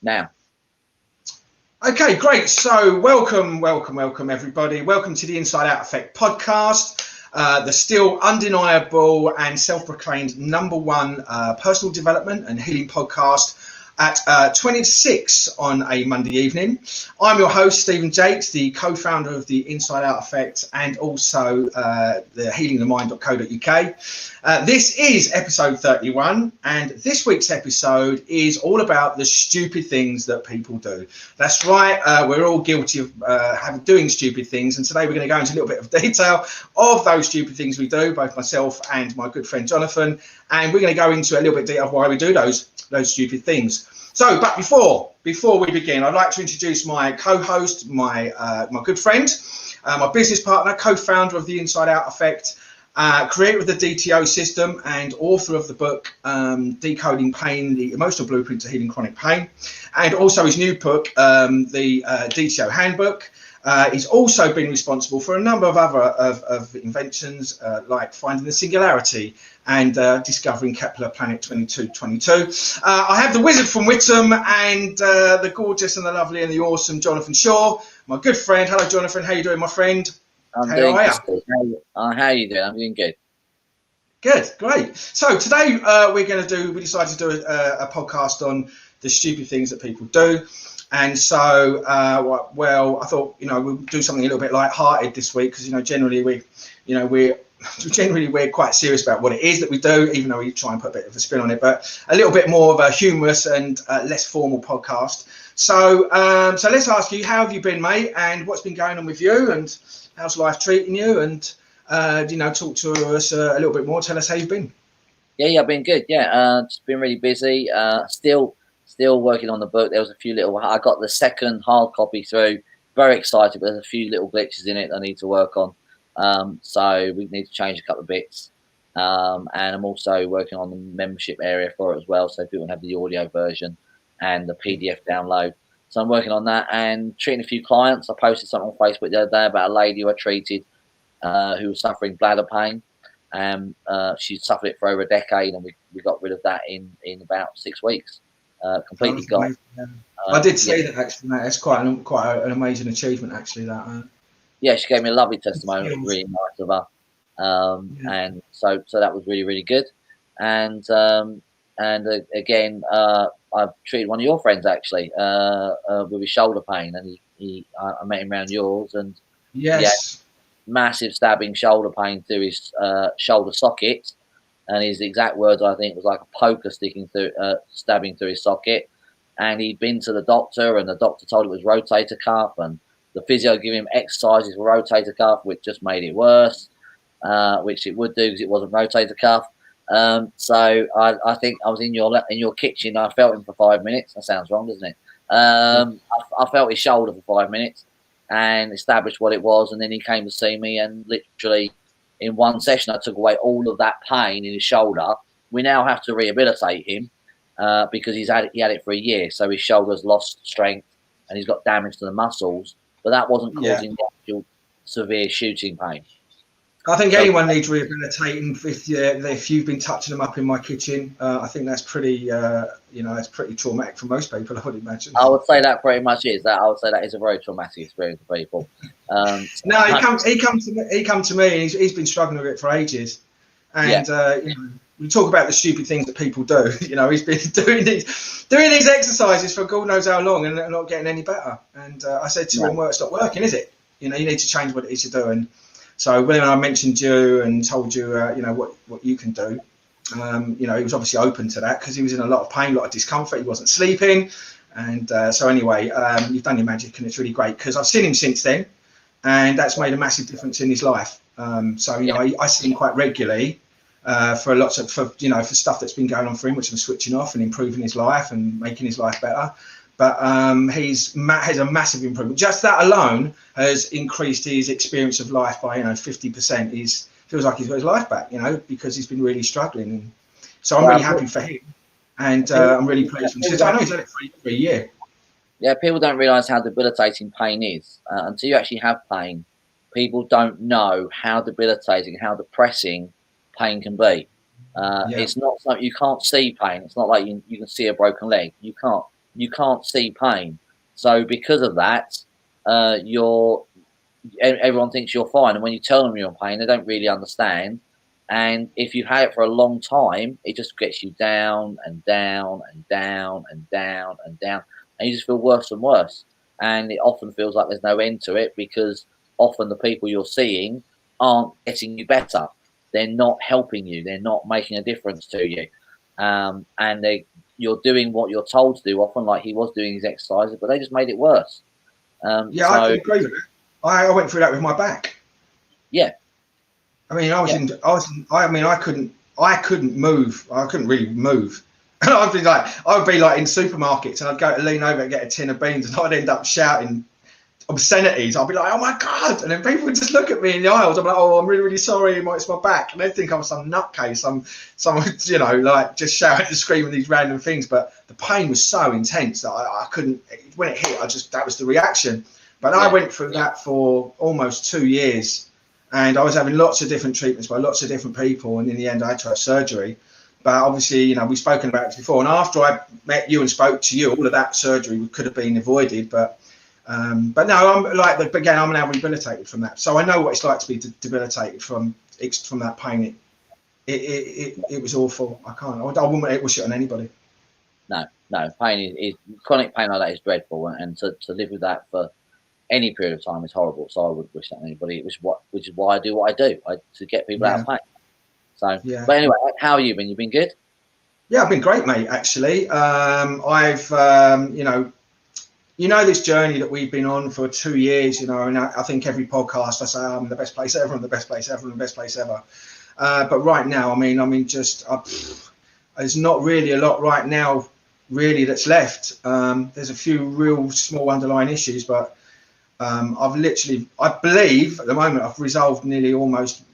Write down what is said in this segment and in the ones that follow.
now. Okay, great. So welcome everybody. Welcome to the Inside Out Effect podcast, the still undeniable and self-proclaimed #1 personal development and healing podcast at 20 to 6 on a Monday evening. I'm your host, Stephen Jakes, the co-founder of the Inside Out Effect and also the healingthemind.co.uk. This is episode 31, and this week's episode is all about the stupid things that people do. That's right, we're all guilty of doing stupid things, and today we're going to go into a little bit of detail of those stupid things we do, both myself and my good friend Jonathan, and we're going to go into a little bit of detail of why we do those stupid things. So, but before we begin, I'd like to introduce my co-host, my good friend, my business partner, co-founder of the Inside Out Effect, creator of the DTO system and author of the book Decoding Pain, the Emotional Blueprint to Healing Chronic Pain, and also his new book, the DTO Handbook. He's also been responsible for a number of other of inventions like finding the singularity and discovering Kepler Planet 2222. I have the wizard from Whittam and the gorgeous and the lovely and the awesome Jonathan Shaw, my good friend. Hello, Jonathan. How you doing, my friend? I'm doing good. How are you doing? I'm doing good. Good, great. So today we decided to do a podcast on the stupid things that people do. And so, I thought, we'll do something a little bit light-hearted this week because, generally we're quite serious about what it is that we do, even though we try and put a bit of a spin on it, but a little bit more of a humorous and less formal podcast. So, so let's ask you, how have you been, mate? And what's been going on with you? And how's life treating you? And, talk to us a little bit more. Tell us how you've been. Yeah, I've been good. Yeah, just been really busy. Still working on the book. There was a few I got the second hard copy through. Very excited, but there's a few little glitches in it I need to work on. So we need to change a couple of bits. And I'm also working on the membership area for it as well. So people can have the audio version and the PDF download. So I'm working on that and treating a few clients. I posted something on Facebook the other day about a lady who I treated who was suffering bladder pain. She suffered it for over a decade, and we got rid of that in about 6 weeks. Completely gone. I did see that actually, mate. It's quite an amazing achievement, actually. Yeah, she gave me a lovely testimony. It was really nice of her, and so that was really, really good. And again, I've treated one of your friends actually with his shoulder pain, and I met him around yours, and yes, massive stabbing shoulder pain through his shoulder socket. And his exact words, I think, was like a poker stabbing through his socket. And he'd been to the doctor, and the doctor told him it was rotator cuff, and the physio gave him exercises for rotator cuff, which just made it worse, which it would do because it wasn't rotator cuff. So I think I was in your kitchen. I felt him for 5 minutes. That sounds wrong, doesn't it? I felt his shoulder for 5 minutes and established what it was, and then he came to see me, and literally in one session, I took away all of that pain in his shoulder. We now have to rehabilitate him because he had it for a year. So his shoulder's lost strength and he's got damage to the muscles. But that wasn't causing the actual severe shooting pain. I think anyone needs rehabilitating if you've been touching them up in my kitchen. I think that's pretty, that's pretty traumatic for most people, I would imagine. I would say that pretty much is. I would say that is a very traumatic experience for people. No, he come to me, and he's been struggling with it for ages. And we talk about the stupid things that people do. He's been doing these exercises for God knows how long, and they're not getting any better. And I said to him, "Well, it's not working, is it? You need to change what it is you're doing." So when I mentioned you and told you, what you can do, he was obviously open to that because he was in a lot of pain, a lot of discomfort. He wasn't sleeping. And so anyway, you've done your magic, and it's really great because I've seen him since then, and that's made a massive difference in his life. I see him quite regularly for stuff that's been going on for him, which I'm switching off and improving his life and making his life better. But has a massive improvement. Just that alone has increased his experience of life by 50%. He feels like he's got his life back, because he's been really struggling. And so I'm really happy for him, and I'm really pleased. I know he's had it for a year. Yeah, people don't realise how debilitating pain is until you actually have pain. People don't know how debilitating, how depressing pain can be. It's not something you can't see pain. It's not like you can see a broken leg. You can't. you can't see pain. So because of that, everyone thinks you're fine, and when you tell them you're in pain, they don't really understand. And if you've had it for a long time, it just gets you down and down and down and down and down, and you just feel worse and worse. And it often feels like there's no end to it, because often the people you're seeing aren't getting you better. They're not helping you. They're not making a difference to you. And you're doing what you're told to do, often like he was doing his exercises, but they just made it worse. I can agree with it. I went through that with my back. Yeah. I mean, I couldn't move. I couldn't really move. And I would be like in supermarkets, and I'd go to lean over and get a tin of beans, and I'd end up shouting obscenities. I'd be like, "Oh my God!" And then people would just look at me in the aisles. I'm like, "Oh, I'm really, really sorry. It's my back." And they'd think I'm some nutcase, someone, like just shouting and screaming these random things. But the pain was so intense that I couldn't. When it hit, that was the reaction. But I went through that for almost 2 years, and I was having lots of different treatments by lots of different people, and in the end, I had to have surgery. But obviously, we've spoken about it before. And after I met you and spoke to you, all of that surgery could have been avoided. But no, I'm now rehabilitated from that. So I know what it's like to be debilitated from that pain. It was awful. I wouldn't wish it on anybody. No, pain is chronic pain like that is dreadful, and to live with that for any period of time is horrible. So I would wish that on anybody. Which is why I do what I do, to get people out of pain. So, but anyway, how are you been? You've been good? Yeah, I've been great, mate. Actually, I've this journey that we've been on for 2 years. And I think every podcast I say I'm in the best place ever, I'm the best place ever, I'm the best place ever. But right now, there's not really a lot right now, really, that's left. There's a few real small underlying issues, but I believe at the moment I've resolved nearly almost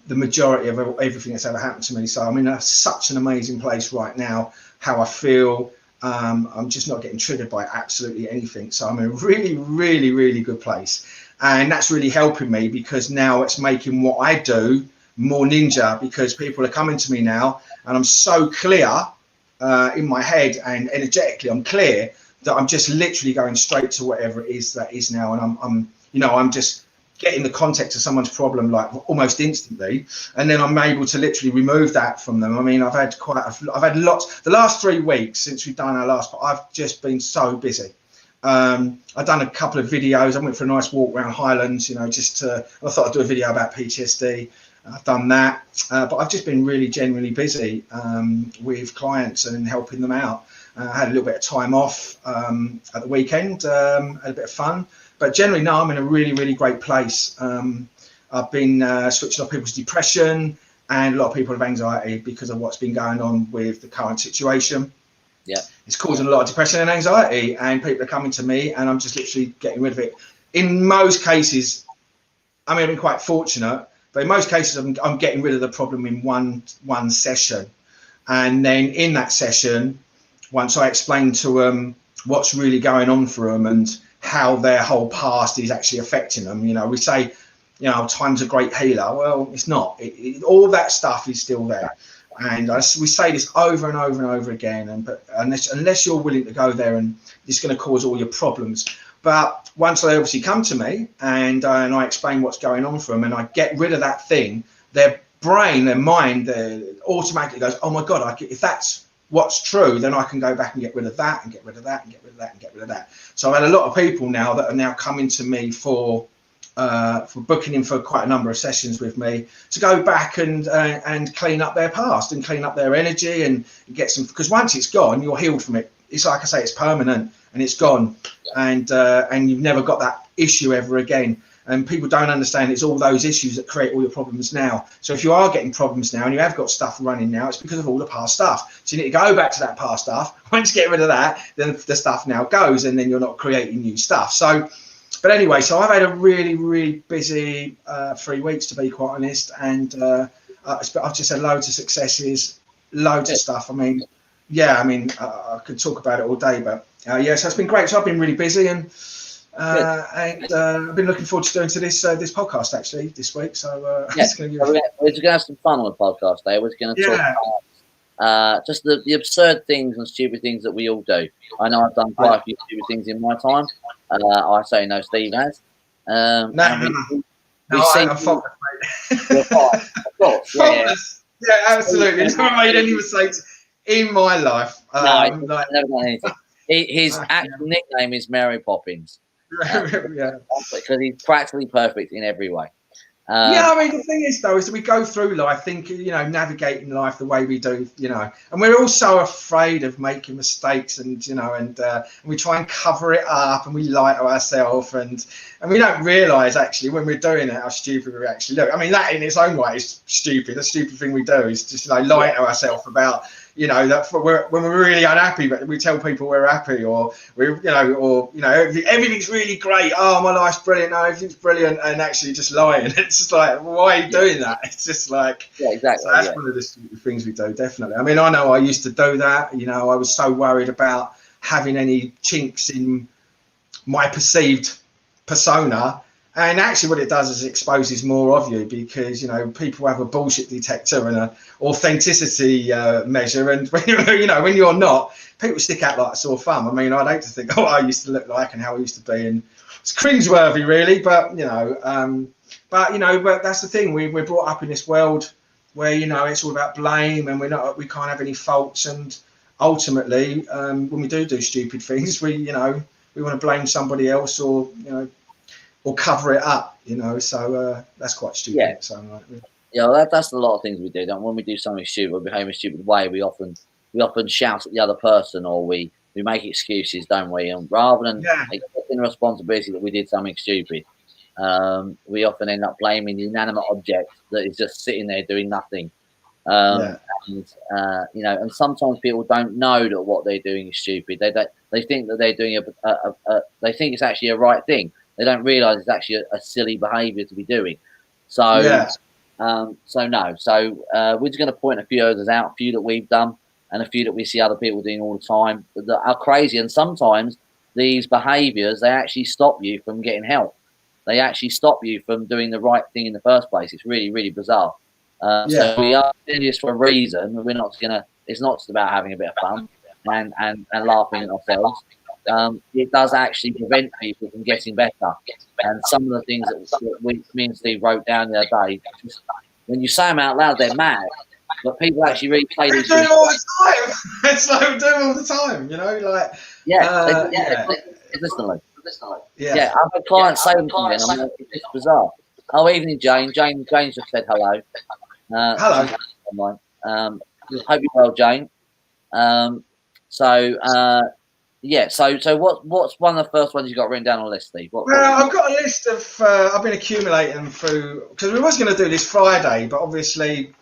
the majority of everything that's ever happened to me. So I'm in such an amazing place right now. How I feel, I'm just not getting triggered by absolutely anything. So I'm in a really, really, really good place, and that's really helping me, because now it's making what I do more ninja, because people are coming to me now, and I'm so clear in my head and energetically. I'm clear that I'm just literally going straight to whatever it is that is now, and I'm just getting the context of someone's problem like almost instantly, and then I'm able to literally remove that from them. I mean, I've had lots. The last 3 weeks since we've done our last, I've just been so busy. I've done a couple of videos. I went for a nice walk around Highlands, I thought I'd do a video about PTSD. I've done that, but I've just been really genuinely busy with clients and helping them out. I had a little bit of time off at the weekend, had a bit of fun. But generally, now I'm in a really, really great place. I've been switching off people's depression, and a lot of people have anxiety because of what's been going on with the current situation. Yeah, it's causing a lot of depression and anxiety, and people are coming to me, and I'm just literally getting rid of it. In most cases, I've been quite fortunate, but in most cases, I'm getting rid of the problem in one session. And then in that session, once I explain to them what's really going on for them and how their whole past is actually affecting them. We say, time's a great healer. Well, it's not. All that stuff is still there. And we say this over and over and over again. But unless you're willing to go there, and it's going to cause all your problems. But once they obviously come to me and I explain what's going on for them, and I get rid of that thing, their brain, their mind, automatically goes, oh my God, if that's what's true, then I can go back and get rid of that and get rid of that and get rid of that and get rid of that. So I've had a lot of people now that are now coming to me for booking in for quite a number of sessions with me to go back and clean up their past and clean up their energy and get some, because once it's gone, you're healed from it. It's like I say, it's permanent and it's gone, and you've never got that issue ever again. And people don't understand it's all those issues that create all your problems now. So if you are getting problems now and you have got stuff running now, it's because of all the past stuff. So you need to go back to that past stuff. Once you get rid of that, then the stuff now goes, and then you're not creating new stuff. So, but anyway, so I've had a really, really busy 3 weeks, to be quite honest. And I've just had loads of successes, loads of stuff. I could talk about it all day, but so it's been great. So I've been really busy, and I've been looking forward to doing this podcast actually this week. So we're just going to have some fun on the podcast. We're going to talk about just the absurd things and stupid things that we all do. I know I've done quite a few stupid things in my time. I say no, Steve has. No, I'm faultless, mate. Of course, faultless. Yeah, absolutely. Never made any mistakes in my life. No, I've never done anything. His actual nickname is Mary Poppins. Yeah. Because he's practically perfect in every way. Yeah, I mean, the thing is, though, is that we go through life thinking, navigating life the way we do, and we're all so afraid of making mistakes and we try and cover it up and we lie to ourselves and we don't realise actually when we're doing it how stupid we actually look. I mean, that in its own way is stupid. The stupid thing we do is just lie to ourselves about, that when we're really unhappy, but we tell people we're happy or everything's really great. Oh, my life's brilliant. No, everything's brilliant. And actually just lying. It's just like, why are you doing that? It's just like, yeah, exactly. So that's one of the stupid things we do, definitely. I mean, I know I used to do that. I was so worried about having any chinks in my perceived persona. And actually what it does is it exposes more of you because, people have a bullshit detector and an authenticity measure. And, when you're not, people stick out like a sore thumb. I mean, I'd hate to think, oh, I used to look like and how I used to be. And it's cringeworthy, really. But, but that's the thing. We're brought up in this world where, it's all about blame and we can't have any faults. And ultimately, when we do stupid things, we want to blame somebody else or cover it up, so that's quite stupid. Yeah. So, that's a lot of things we do. When we do something stupid or behave in a stupid way, we often shout at the other person or we make excuses, don't we? And rather than accepting the responsibility that we did something stupid, we often end up blaming the inanimate object that is just sitting there doing nothing. And sometimes people don't know that what they're doing is stupid. They think that they're doing they think it's actually a right thing. They don't realise it's actually a silly behaviour to be doing. So, we're just going to point a few others out, a few that we've done, and a few that we see other people doing all the time that are crazy. And sometimes these behaviours, they actually stop you from getting help. They actually stop you from doing the right thing in the first place. It's really, really bizarre. So we are doing this for a reason. We're not it's not just about having a bit of fun and laughing at ourselves. It does actually prevent people from getting better. And some of the things that me and Steve wrote down the other day, when you say them out loud, they're mad. But people actually really play these things. We do all the time. It's like we do all the time, consistently. Yeah, I've had clients say them to me, and I'm like, it's bizarre. Oh, evening, Jane. Jane just said hello. Hello. Hope you're well, Jane. So what's one of the first ones you got written down on the list, Steve? I've got a list of I've been accumulating through because we was going to do this Friday, but obviously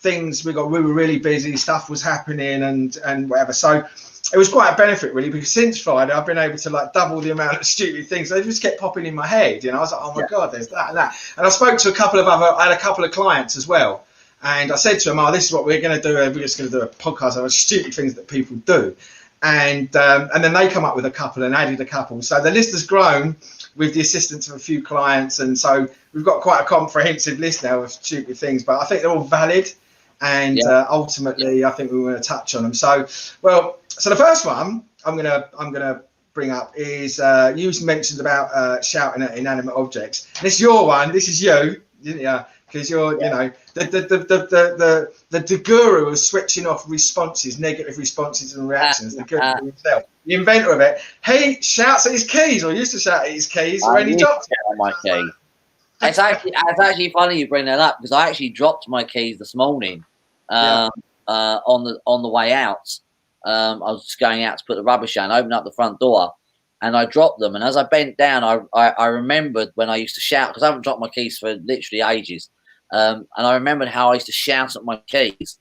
we were really busy, stuff was happening and whatever. So it was quite a benefit really because since Friday I've been able to double the amount of stupid things. They just kept popping in my head. I was like, oh my God, there's that and that. And I spoke to I had a couple of clients as well. And I said to them, this is what we're going to do. We're just going to do a podcast of stupid things that people do. And then they come up with a couple and added a couple. So the list has grown with the assistance of a few clients. And so we've got quite a comprehensive list now of stupid things, but I think they're all valid. And ultimately, I think we want to touch on them. So the first one I'm gonna bring up is you mentioned about shouting at inanimate objects. And it's your one. This is you, didn't you? Because you're, the guru of switching off responses, negative responses and reactions. The guru himself, the inventor of it. He shouts at his keys, or used to shout at his keys when he dropped my key. It's actually funny you bring that up because I actually dropped my keys this morning on the way out. I was just going out to put the rubbish down, opened up the front door, and I dropped them. And as I bent down, I remembered when I used to shout because I haven't dropped my keys for literally ages. And I remembered how I used to shout at my keys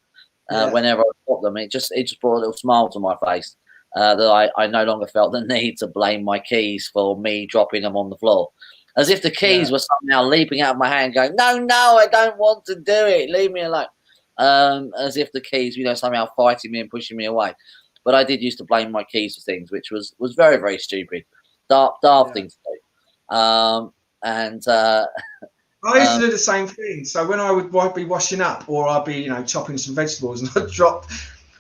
whenever I dropped them. It just brought a little smile to my face that I no longer felt the need to blame my keys for me dropping them on the floor. As if the keys were somehow leaping out of my hand going, no, I don't want to do it. Leave me alone. As if the keys, somehow fighting me and pushing me away. But I did used to blame my keys for things, which was very, very stupid. Daft thing to do. I used to do the same thing. So when I would be washing up or I'd be, chopping some vegetables and I'd drop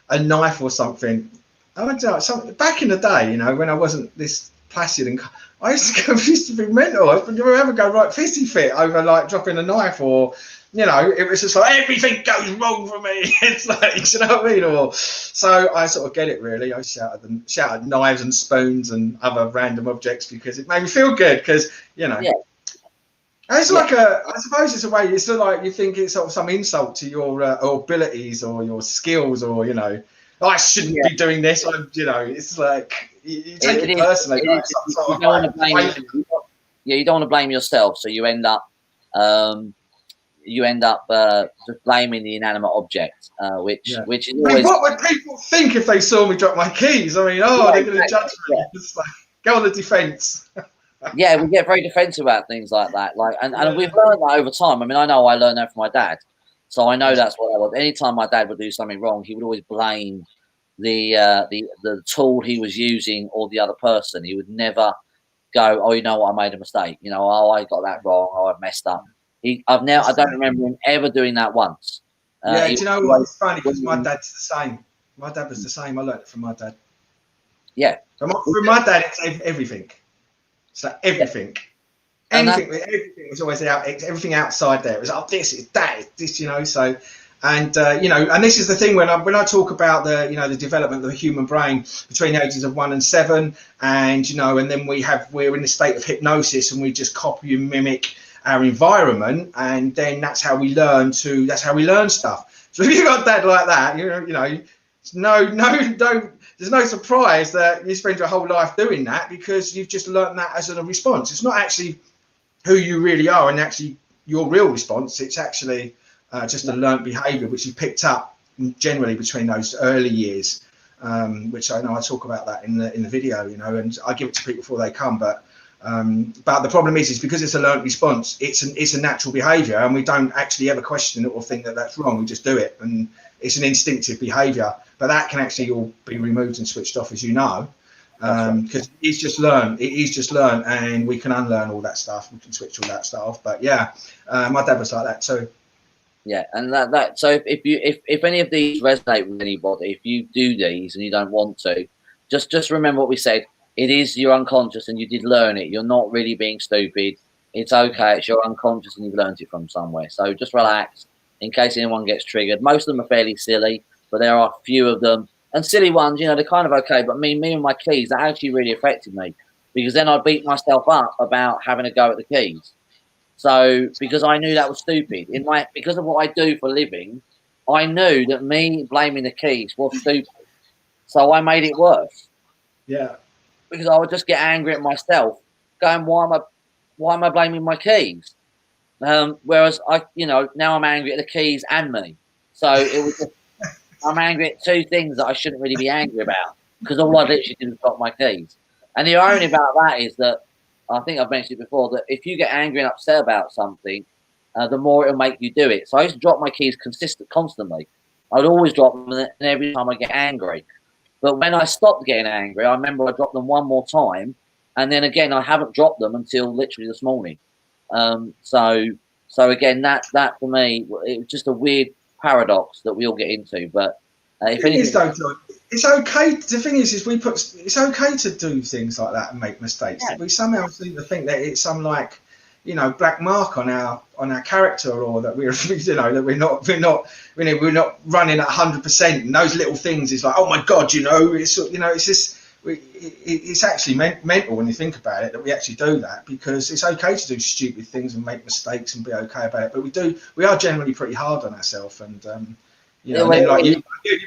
a knife or something. I went to back in the day, you know, when I wasn't this placid and I used to be mental. I would ever go right fizzy fit over like dropping a knife, or you know, it was just like everything goes wrong for me. It's like, you know what I mean? Or so I sort of get it really. I shouted knives and spoons and other random objects because it made me feel good. Because you know, it's like I suppose it's a way. It's not like you think it's sort of some insult to your abilities or your skills, or you know, I shouldn't be doing this. You know, it's like you take it personally. You don't want to blame. You don't want to blame yourself, so you end up just blaming the inanimate object, which is always. I mean, what would people think if they saw me drop my keys? I mean, they're going to judge me. It's like, go on the defence. Yeah, we get very defensive about things like that. Like, and we've learned that over time. I mean, I know I learned that from my dad, so I know that's what I was. Anytime my dad would do something wrong, he would always blame the tool he was using or the other person. He would never go, "Oh, you know what? I made a mistake. You know, oh, I got that wrong. Oh, I've messed up." I don't remember him ever doing that once. Do you know what? It's funny because my dad's the same. My dad was the same. I learned it from my dad. Yeah. From my dad, it's everything. So everything. Anything was always out. Everything outside there. It was this, it's that, it's this. You know. So, and you know, and this is the thing when I talk about the development of the human brain between the ages of 1 and 7, and you know, and then we're in a state of hypnosis and we just copy and mimic our environment, and then that's how we learn stuff. So if you got dad like that, you know, there's no surprise that you spend your whole life doing that because you've just learned that as a response. It's not actually who you really are and actually your real response. It's actually just a learned behaviour which you picked up generally between those early years, which I know I talk about that in the video, you know, and I give it to people before they come, but the problem is because it's a learned response, it's a natural behaviour, and we don't actually ever question it or think that that's wrong. We just do it, and it's an instinctive behaviour. But that can actually all be removed and switched off, as you know, because it's just learned. It is just learned, and we can unlearn all that stuff. We can switch all that stuff off. But yeah, my dad was like that too. Yeah, and that so if any of these resonate with anybody, if you do these and you don't want to, just remember what we said. It is your unconscious, and you did learn it. You're not really being stupid. It's okay. It's your unconscious, and you've learned it from somewhere. So just relax in case anyone gets triggered. Most of them are fairly silly, but there are a few of them. And silly ones, you know, they're kind of okay. But me and my keys, that actually really affected me because then I beat myself up about having a go at the keys. So because I knew that was stupid. Because of what I do for a living, I knew that me blaming the keys was stupid. So I made it worse. Yeah. Because I would just get angry at myself, going, "Why am I blaming my keys?" Whereas now I'm angry at the keys and me. So it was just, I'm angry at two things that I shouldn't really be angry about because all I literally did was drop my keys. And the irony about that is that I think I've mentioned it before that if you get angry and upset about something, the more it'll make you do it. So I used to drop my keys constantly. I would always drop them, and every time I get angry. But when I stopped getting angry, I remember I dropped them one more time, and then again I haven't dropped them until literally this morning. So again, that for me, it was just a weird paradox that we all get into. But if anything, it's okay. The thing is it's okay to do things like that and make mistakes. Yeah. We somehow seem to think that it's some like, you know, black mark on our character, or that we're that we're not running at 100%. And those little things is like, oh my god, it's just it's actually mental when you think about it that we actually do that, because it's okay to do stupid things and make mistakes and be okay about it. But we are generally pretty hard on ourselves, and you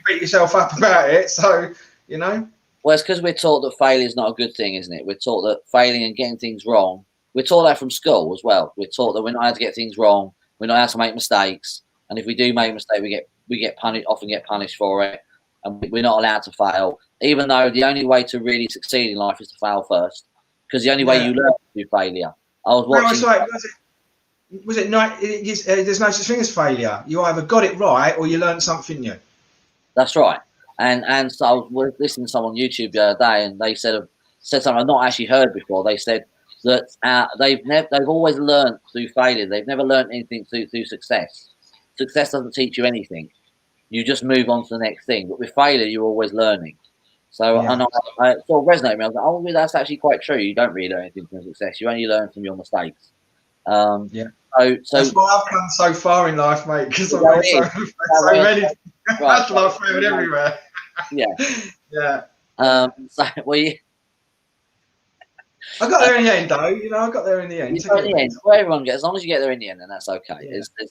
beat yourself up about it. So Well, it's because we're taught that failure is not a good thing, isn't it? We're taught that failing and getting things wrong. We're taught that from school as well. We're taught that we're not allowed to get things wrong. We're not allowed to make mistakes. And if we do make a mistake, we get punished. Often get punished for it. And we're not allowed to fail. Even though the only way to really succeed in life is to fail first, because the only way you learn is through failure. I was watching. There's no such thing as failure. You either got it right or you learned something new. That's right. And so I was listening to someone on YouTube the other day, and they said something I've not actually heard before. They said that they've always learned through failure. They've never learned anything through success. Success doesn't teach you anything. You just move on to the next thing. But with failure, you're always learning. So, and I sort of resonated with me. I was like, oh, that's actually quite true. You don't really learn anything from success. You only learn from your mistakes. So that's why I've come so far in life, mate, because I've made so many. That's like failed everywhere. Yeah. So, I got there in the end, though. You know, I got there in the end. Well, everyone gets, as long as you get there in the end, then that's okay.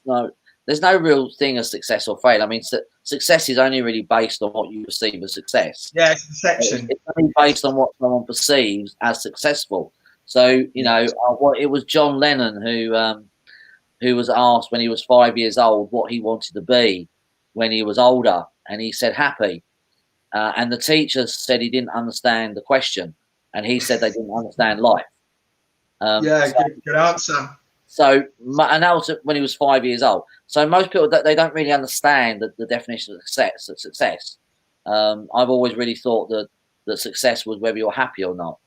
Yeah. There's no real thing as success or fail. I mean, success is only really based on what you perceive as success. Yeah, it's perception. It's only based on what someone perceives as successful. So, you know, it was John Lennon who was asked when he was 5 years old what he wanted to be when he was older, and he said happy. And the teachers said he didn't understand the question, and he said they didn't understand life. Good answer. So, and that was when he was 5 years old. So most people, they don't really understand the definition of success. I've always really thought that success was whether you're happy or not.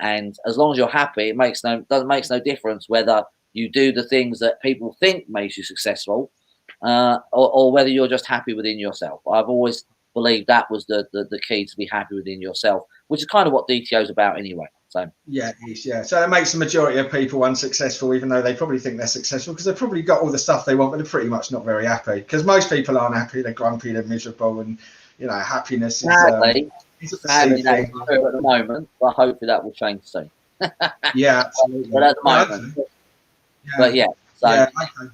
And as long as you're happy, it makes no difference whether you do the things that people think makes you successful, or whether you're just happy within yourself. I've always believed that was the key, to be happy within yourself, which is kind of what DTO is about anyway. So yeah, it is, yeah. So that makes the majority of people unsuccessful, even though they probably think they're successful, because they've probably got all the stuff they want, but they're pretty much not very happy. Because most people aren't happy; they're grumpy, they're miserable, and you know, happiness is. Sadly, that is true at the moment, but hopefully that will change soon. Yeah, absolutely. But at the moment, but yeah, so. Okay.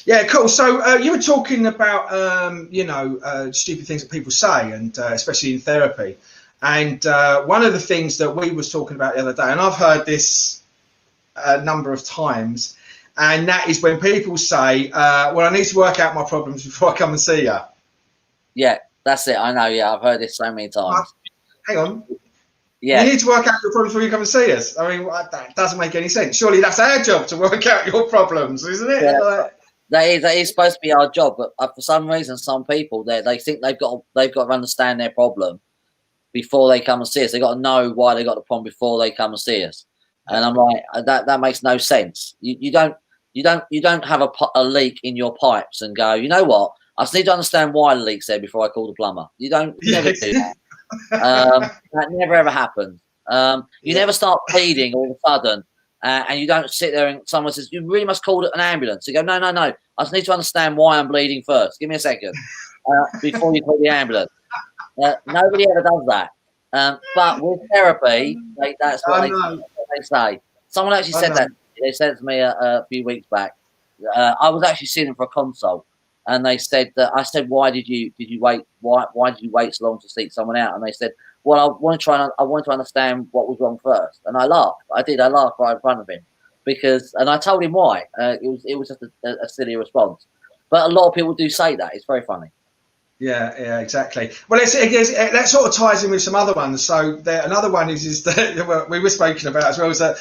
Yeah, cool. So you were talking about stupid things that people say, and especially in therapy. And one of the things that we was talking about the other day, and I've heard this a number of times, and that is when people say, well, I need to work out my problems before I come and see you. Yeah, that's it. I know. Yeah, I've heard this so many times. Hang on. Yeah. You need to work out your problems before you come and see us. I mean, that doesn't make any sense. Surely that's our job to work out your problems, isn't it? Yeah. That is supposed to be our job, but for some reason, some people they think they've got to understand their problem before they come and see us. They've got to know why they got the problem before they come and see us. And I'm like, that makes no sense. You don't have a leak in your pipes and go, you know what? I just need to understand why the leak's there before I call the plumber. You never do that. That never ever happens. You never start bleeding all of a sudden, and you don't sit there and someone says you really must call an ambulance. You go, no. I just need to understand why I'm bleeding first. Give me a second before you call the ambulance. Nobody ever does that. But with therapy, that's what they say. Someone actually said that. They said it to me a few weeks back. I was actually seeing them for a consult, and they said that I said, "Why did you wait? Why did you wait so long to seek someone out?" And they said, "Well, I wanted to understand what was wrong first." And I laughed. I laughed right in front of him and I told him why. It was just a silly response. But a lot of people do say that. It's very funny. Yeah, exactly. Well, that sort of ties in with some other ones. So another one is that we were speaking about as well, is that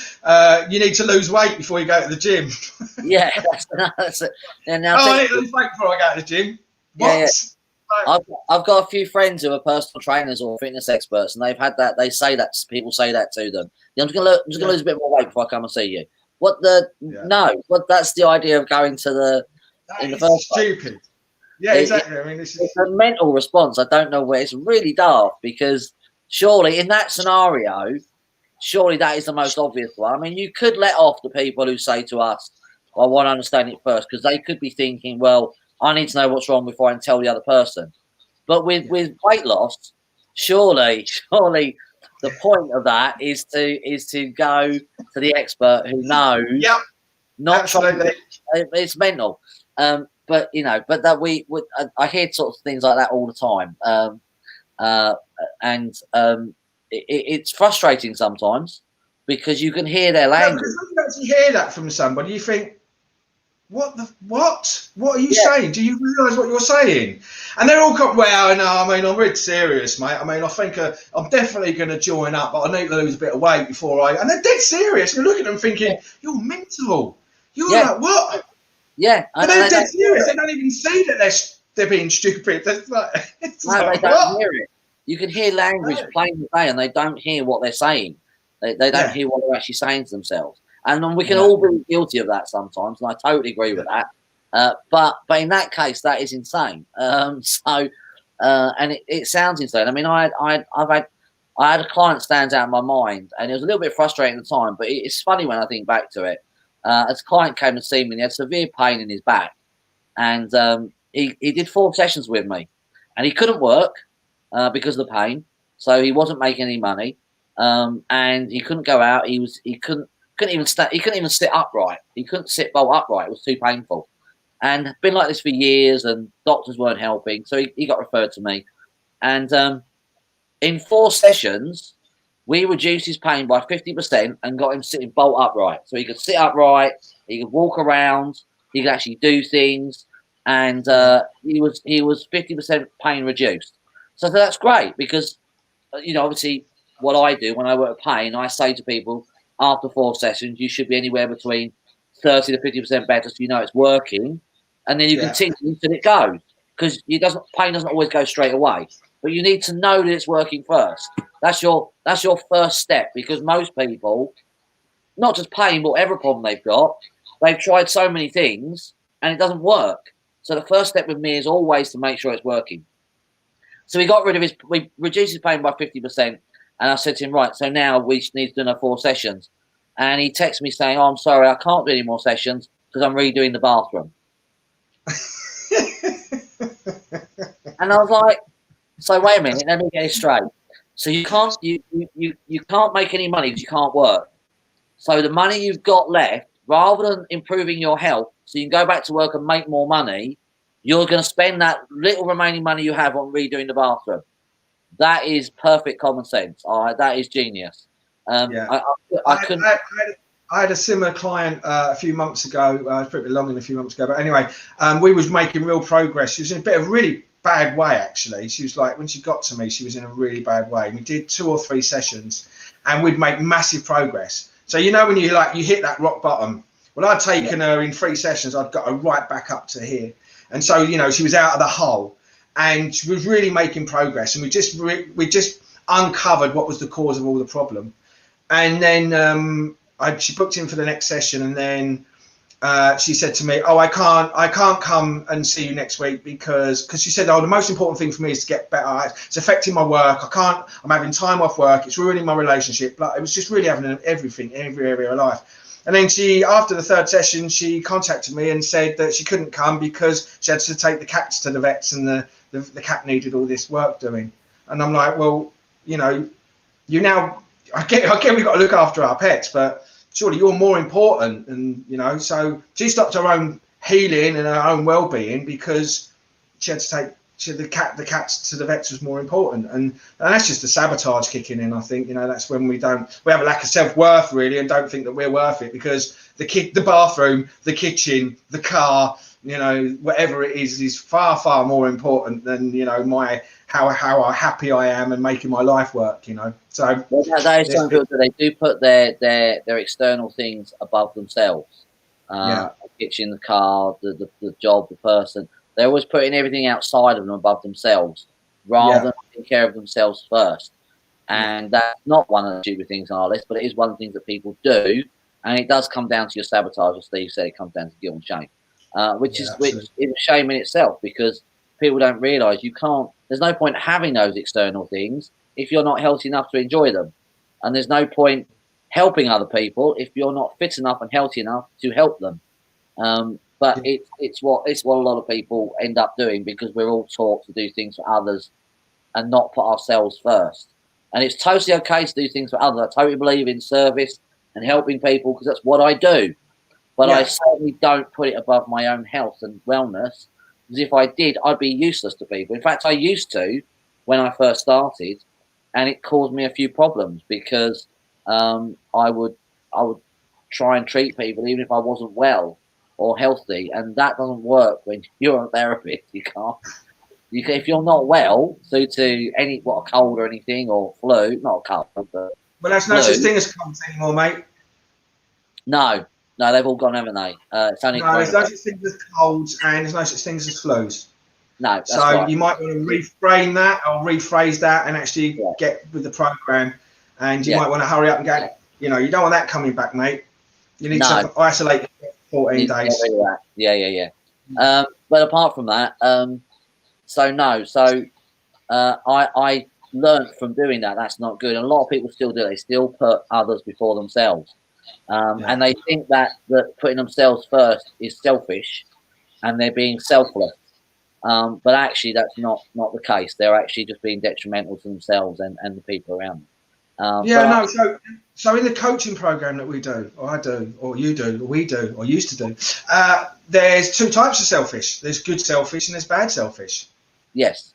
you need to lose weight before you go to the gym. Yeah, that's it. I need to lose weight before I go to the gym. What? Yeah. I've got a few friends who are personal trainers or fitness experts, and they've had that. They say that people say that to them. I'm just gonna lose a bit more weight before I come and see you. No. That's the idea of going to in the first place. Stupid. Yeah, exactly. I mean, it's a mental response. I don't know where. It's really daft because surely in that scenario, that is the most obvious one. I mean, you could let off the people who say to us, "I want to understand it first," because they could be thinking, "Well, I need to know what's wrong before I can tell the other person." But with weight loss, surely the point of that is to go to the expert who knows. Yep. Not absolutely. It's mental. But I hear sort of things like that all the time, and it's frustrating sometimes because you can hear their language. Because when you actually hear that from somebody, you think, what are you saying? Do you realise what you're saying? And they're all well, no, I mean, I'm really serious, mate. I mean, I think I'm definitely going to join up, but I need to lose a bit of weight before and they're dead serious. You're looking at them thinking, you're mental. You're like, what? Yeah, but they're dead serious. They don't even see that they're being stupid. They don't hear it. You can hear language plain as day, and they don't hear what they're saying. They don't hear what they're actually saying to themselves. And we can all be guilty of that sometimes, and I totally agree with that. But in that case, that is insane. And it sounds insane. I mean, I had a client stands out in my mind, and it was a little bit frustrating at the time. But it's funny when I think back to it. As a client came to see me, and he had severe pain in his back, and he did 4 sessions with me, and he couldn't work because of the pain, so he wasn't making any money, and he couldn't go out. He couldn't even he couldn't even sit upright. He couldn't sit bolt upright. It was too painful, and been like this for years. And doctors weren't helping, so he got referred to me. And in 4 sessions, we reduced his pain by 50% and got him sitting bolt upright, so he could sit upright, he could walk around, he could actually do things, and he was 50% pain reduced. So that's great because, obviously what I do when I work with pain, I say to people after 4 sessions, you should be anywhere between 30 to 50% better, so it's working, and then you continue until it goes, because pain doesn't always go straight away, but you need to know that it's working first. That's your first step, because most people, not just pain, but whatever problem they've got, they've tried so many things and it doesn't work. So the first step with me is always to make sure it's working. So we reduced his pain by 50%, and I said to him, right, so now we need to do another 4 sessions. And he texted me saying, oh, I'm sorry, I can't do any more sessions because I'm redoing the bathroom. And I was like, so wait a minute, let me get it straight. So you can't make any money because you can't work. So the money you've got left, rather than improving your health so you can go back to work and make more money, you're going to spend that little remaining money you have on redoing the bathroom. That is perfect common sense. All right, that is genius. I had a similar client a few months ago, pretty long in a few months ago, but anyway, we was making real progress. She was in a really bad way, actually. She was like, when she got to me, she was in a really bad way. We did 2 or 3 sessions and we'd make massive progress. So when you hit that rock bottom, well, I'd taken her in 3 sessions, I'd got her right back up to here. And so she was out of the hole and she was really making progress, and we just uncovered what was the cause of all the problem. And then she booked in for the next session, and then she said to me, oh, I can't come and see you next week because she said, oh, the most important thing for me is to get better. It's affecting my work. I'm having time off work. It's ruining my relationship. Like, it was just really having everything, every area of life. And then after the 3rd session, she contacted me and said that she couldn't come because she had to take the cats to the vets, and the cat needed all this work doing. And I'm like, well, I get we've got to look after our pets, but surely you're more important. And so she stopped her own healing and her own well-being because she had to take the cats to the vets was more important. And that's just the sabotage kicking in. I think that's when we have a lack of self-worth, really, and don't think that we're worth it, because the bathroom, the kitchen, the car, whatever it is far, far more important than how happy I am and making my life work. So that is something that they do put their external things above themselves. The kitchen, the car, the job, the person. They're always putting everything outside of them above themselves, rather than taking care of themselves first. And that's not one of the stupid things on our list, but it is one of the things that people do. And it does come down to your sabotage, as Steve said. It comes down to guilt and shame, which is a shame in itself, because people don't realise there's no point having those external things if you're not healthy enough to enjoy them. And there's no point helping other people if you're not fit enough and healthy enough to help them. But it's what a lot of people end up doing, because we're all taught to do things for others and not put ourselves first. And it's totally okay to do things for others. I totally believe in service and helping people, because that's what I do. But I certainly don't put it above my own health and wellness, because if I did, I'd be useless to people. In fact, I used to when I first started, and it caused me a few problems, because I would try and treat people even if I wasn't well or healthy, and that doesn't work when you're a therapist. You can't. If you're not well, due to a cold or anything, or flu, not a cold, but well, there's no such thing as colds anymore, mate. No, they've all gone, haven't they? It's only there's no such thing as colds, and there's no such thing as flus. No, that's so right. You might want to reframe that or rephrase that and actually get with the program, and you might want to hurry up and get. You don't want that coming back, mate. You need to isolate 14 days. Yeah. But apart from that, so no. So I learned from doing that. That's not good. And a lot of people still do. They still put others before themselves, and they think that putting themselves first is selfish, and they're being selfless. But actually, that's not the case. They're actually just being detrimental to themselves and the people around them. So in the coaching program that we do, or I do, or you do, or we do, or used to do, there's two types of selfish. There's good selfish and there's bad selfish. Yes.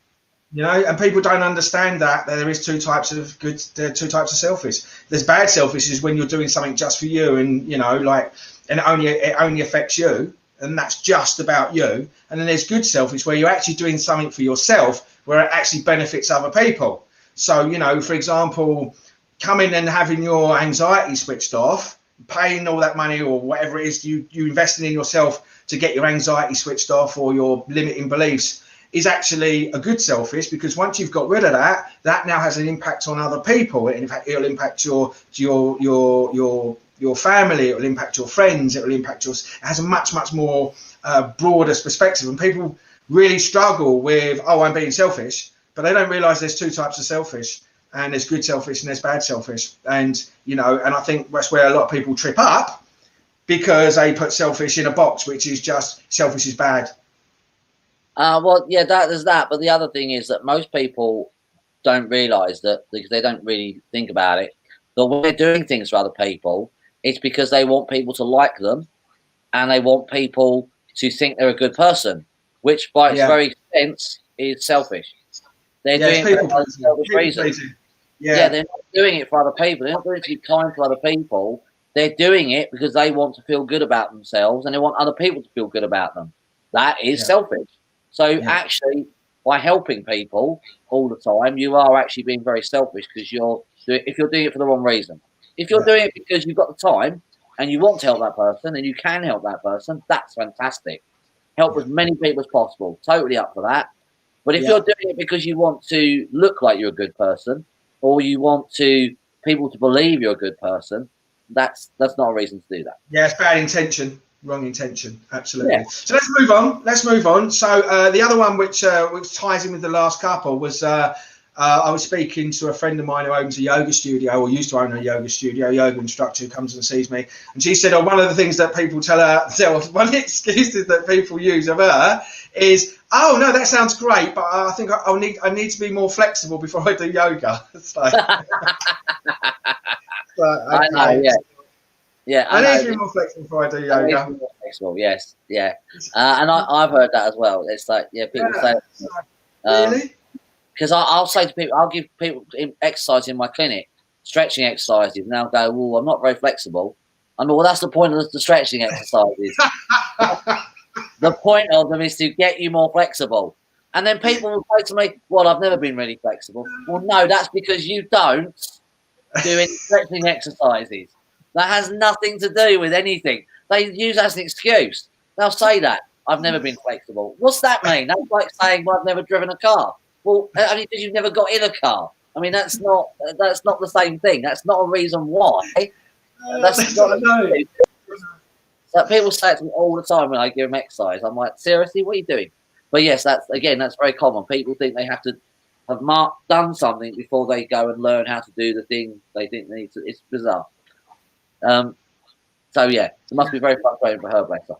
You know, and people don't understand that there is two types of good, there are two types of selfish. There's bad selfish is when you're doing something just for you, and you know, like, and it only affects you, and that's just about you. And then there's good selfish where you're actually doing something for yourself, where it actually benefits other people. So, you know, for example, coming and having your anxiety switched off, paying all that money or whatever it is you investing in yourself to get your anxiety switched off, or your limiting beliefs, is actually a good selfish, because once you've got rid of that, that now has an impact on other people. It'll impact your family, it will impact your friends, it will impact it has a much more broader perspective. And people really struggle with, I'm being selfish, but they don't realize there's two types of selfish, and there's good selfish and there's bad selfish. And you know, and I think that's where a lot of people trip up, because they put selfish in a box, which is just selfish is bad. Well, yeah, there's that. But the other thing is that most people don't realize that, because they don't really think about it, that when they're doing things for other people, it's because they want people to like them, and they want people to think they're a good person, which by its very sense is selfish. They're doing it for selfish reasons. Yeah, they're not doing it for other people. They're not doing it to be kind to other people. They're doing it because they want to feel good about themselves, and they want other people to feel good about them. That is selfish. So actually, by helping people all the time, you are actually being very selfish, because if you're doing it for the wrong reason. If you're doing it because you've got the time and you want to help that person and you can help that person, that's fantastic. Help as many people as possible. Totally up for that. But if you're doing it because you want to look like you're a good person, or you want people to believe you're a good person, that's not a reason to do that. Yeah, it's bad intention. Wrong intention, absolutely. Yeah. So let's move on. So the other one, which ties in with the last couple, was I was speaking to a friend of mine who owns a yoga studio, or used to own a yoga studio, yoga instructor, who comes and sees me, and she said, one of the things that people tell her, one of the excuses that people use of her is, oh no, that sounds great, but I think I need to be more flexible before I do yoga. So, I know, yeah. Yeah, I need to be more flexible before I do yoga. More flexible, yes, yeah. And I've heard that as well. It's like, people say, really? Because I'll say to people, I'll give people exercise in my clinic, stretching exercises, and they'll go, well, I'm not very flexible. I mean, well, that's the point of the stretching exercises. The point of them is to get you more flexible. And then people will say to me, well, I've never been really flexible. Well, no, that's because you don't do any stretching exercises. That has nothing to do with anything. They use that as an excuse. They'll say that, I've never been flexible. What's that mean? That's like saying, well, I've never driven a car. Well, I mean, because you've never got in a car. I mean, that's not the same thing. That's not a reason why. That's not a so people say it to me all the time when I give them exercise. I'm like, seriously, what are you doing? But yes, that's very common. People think they have to have done something before they go and learn how to do the thing they think they need to. It's bizarre. So yeah, it must be very frustrating for her, bless her.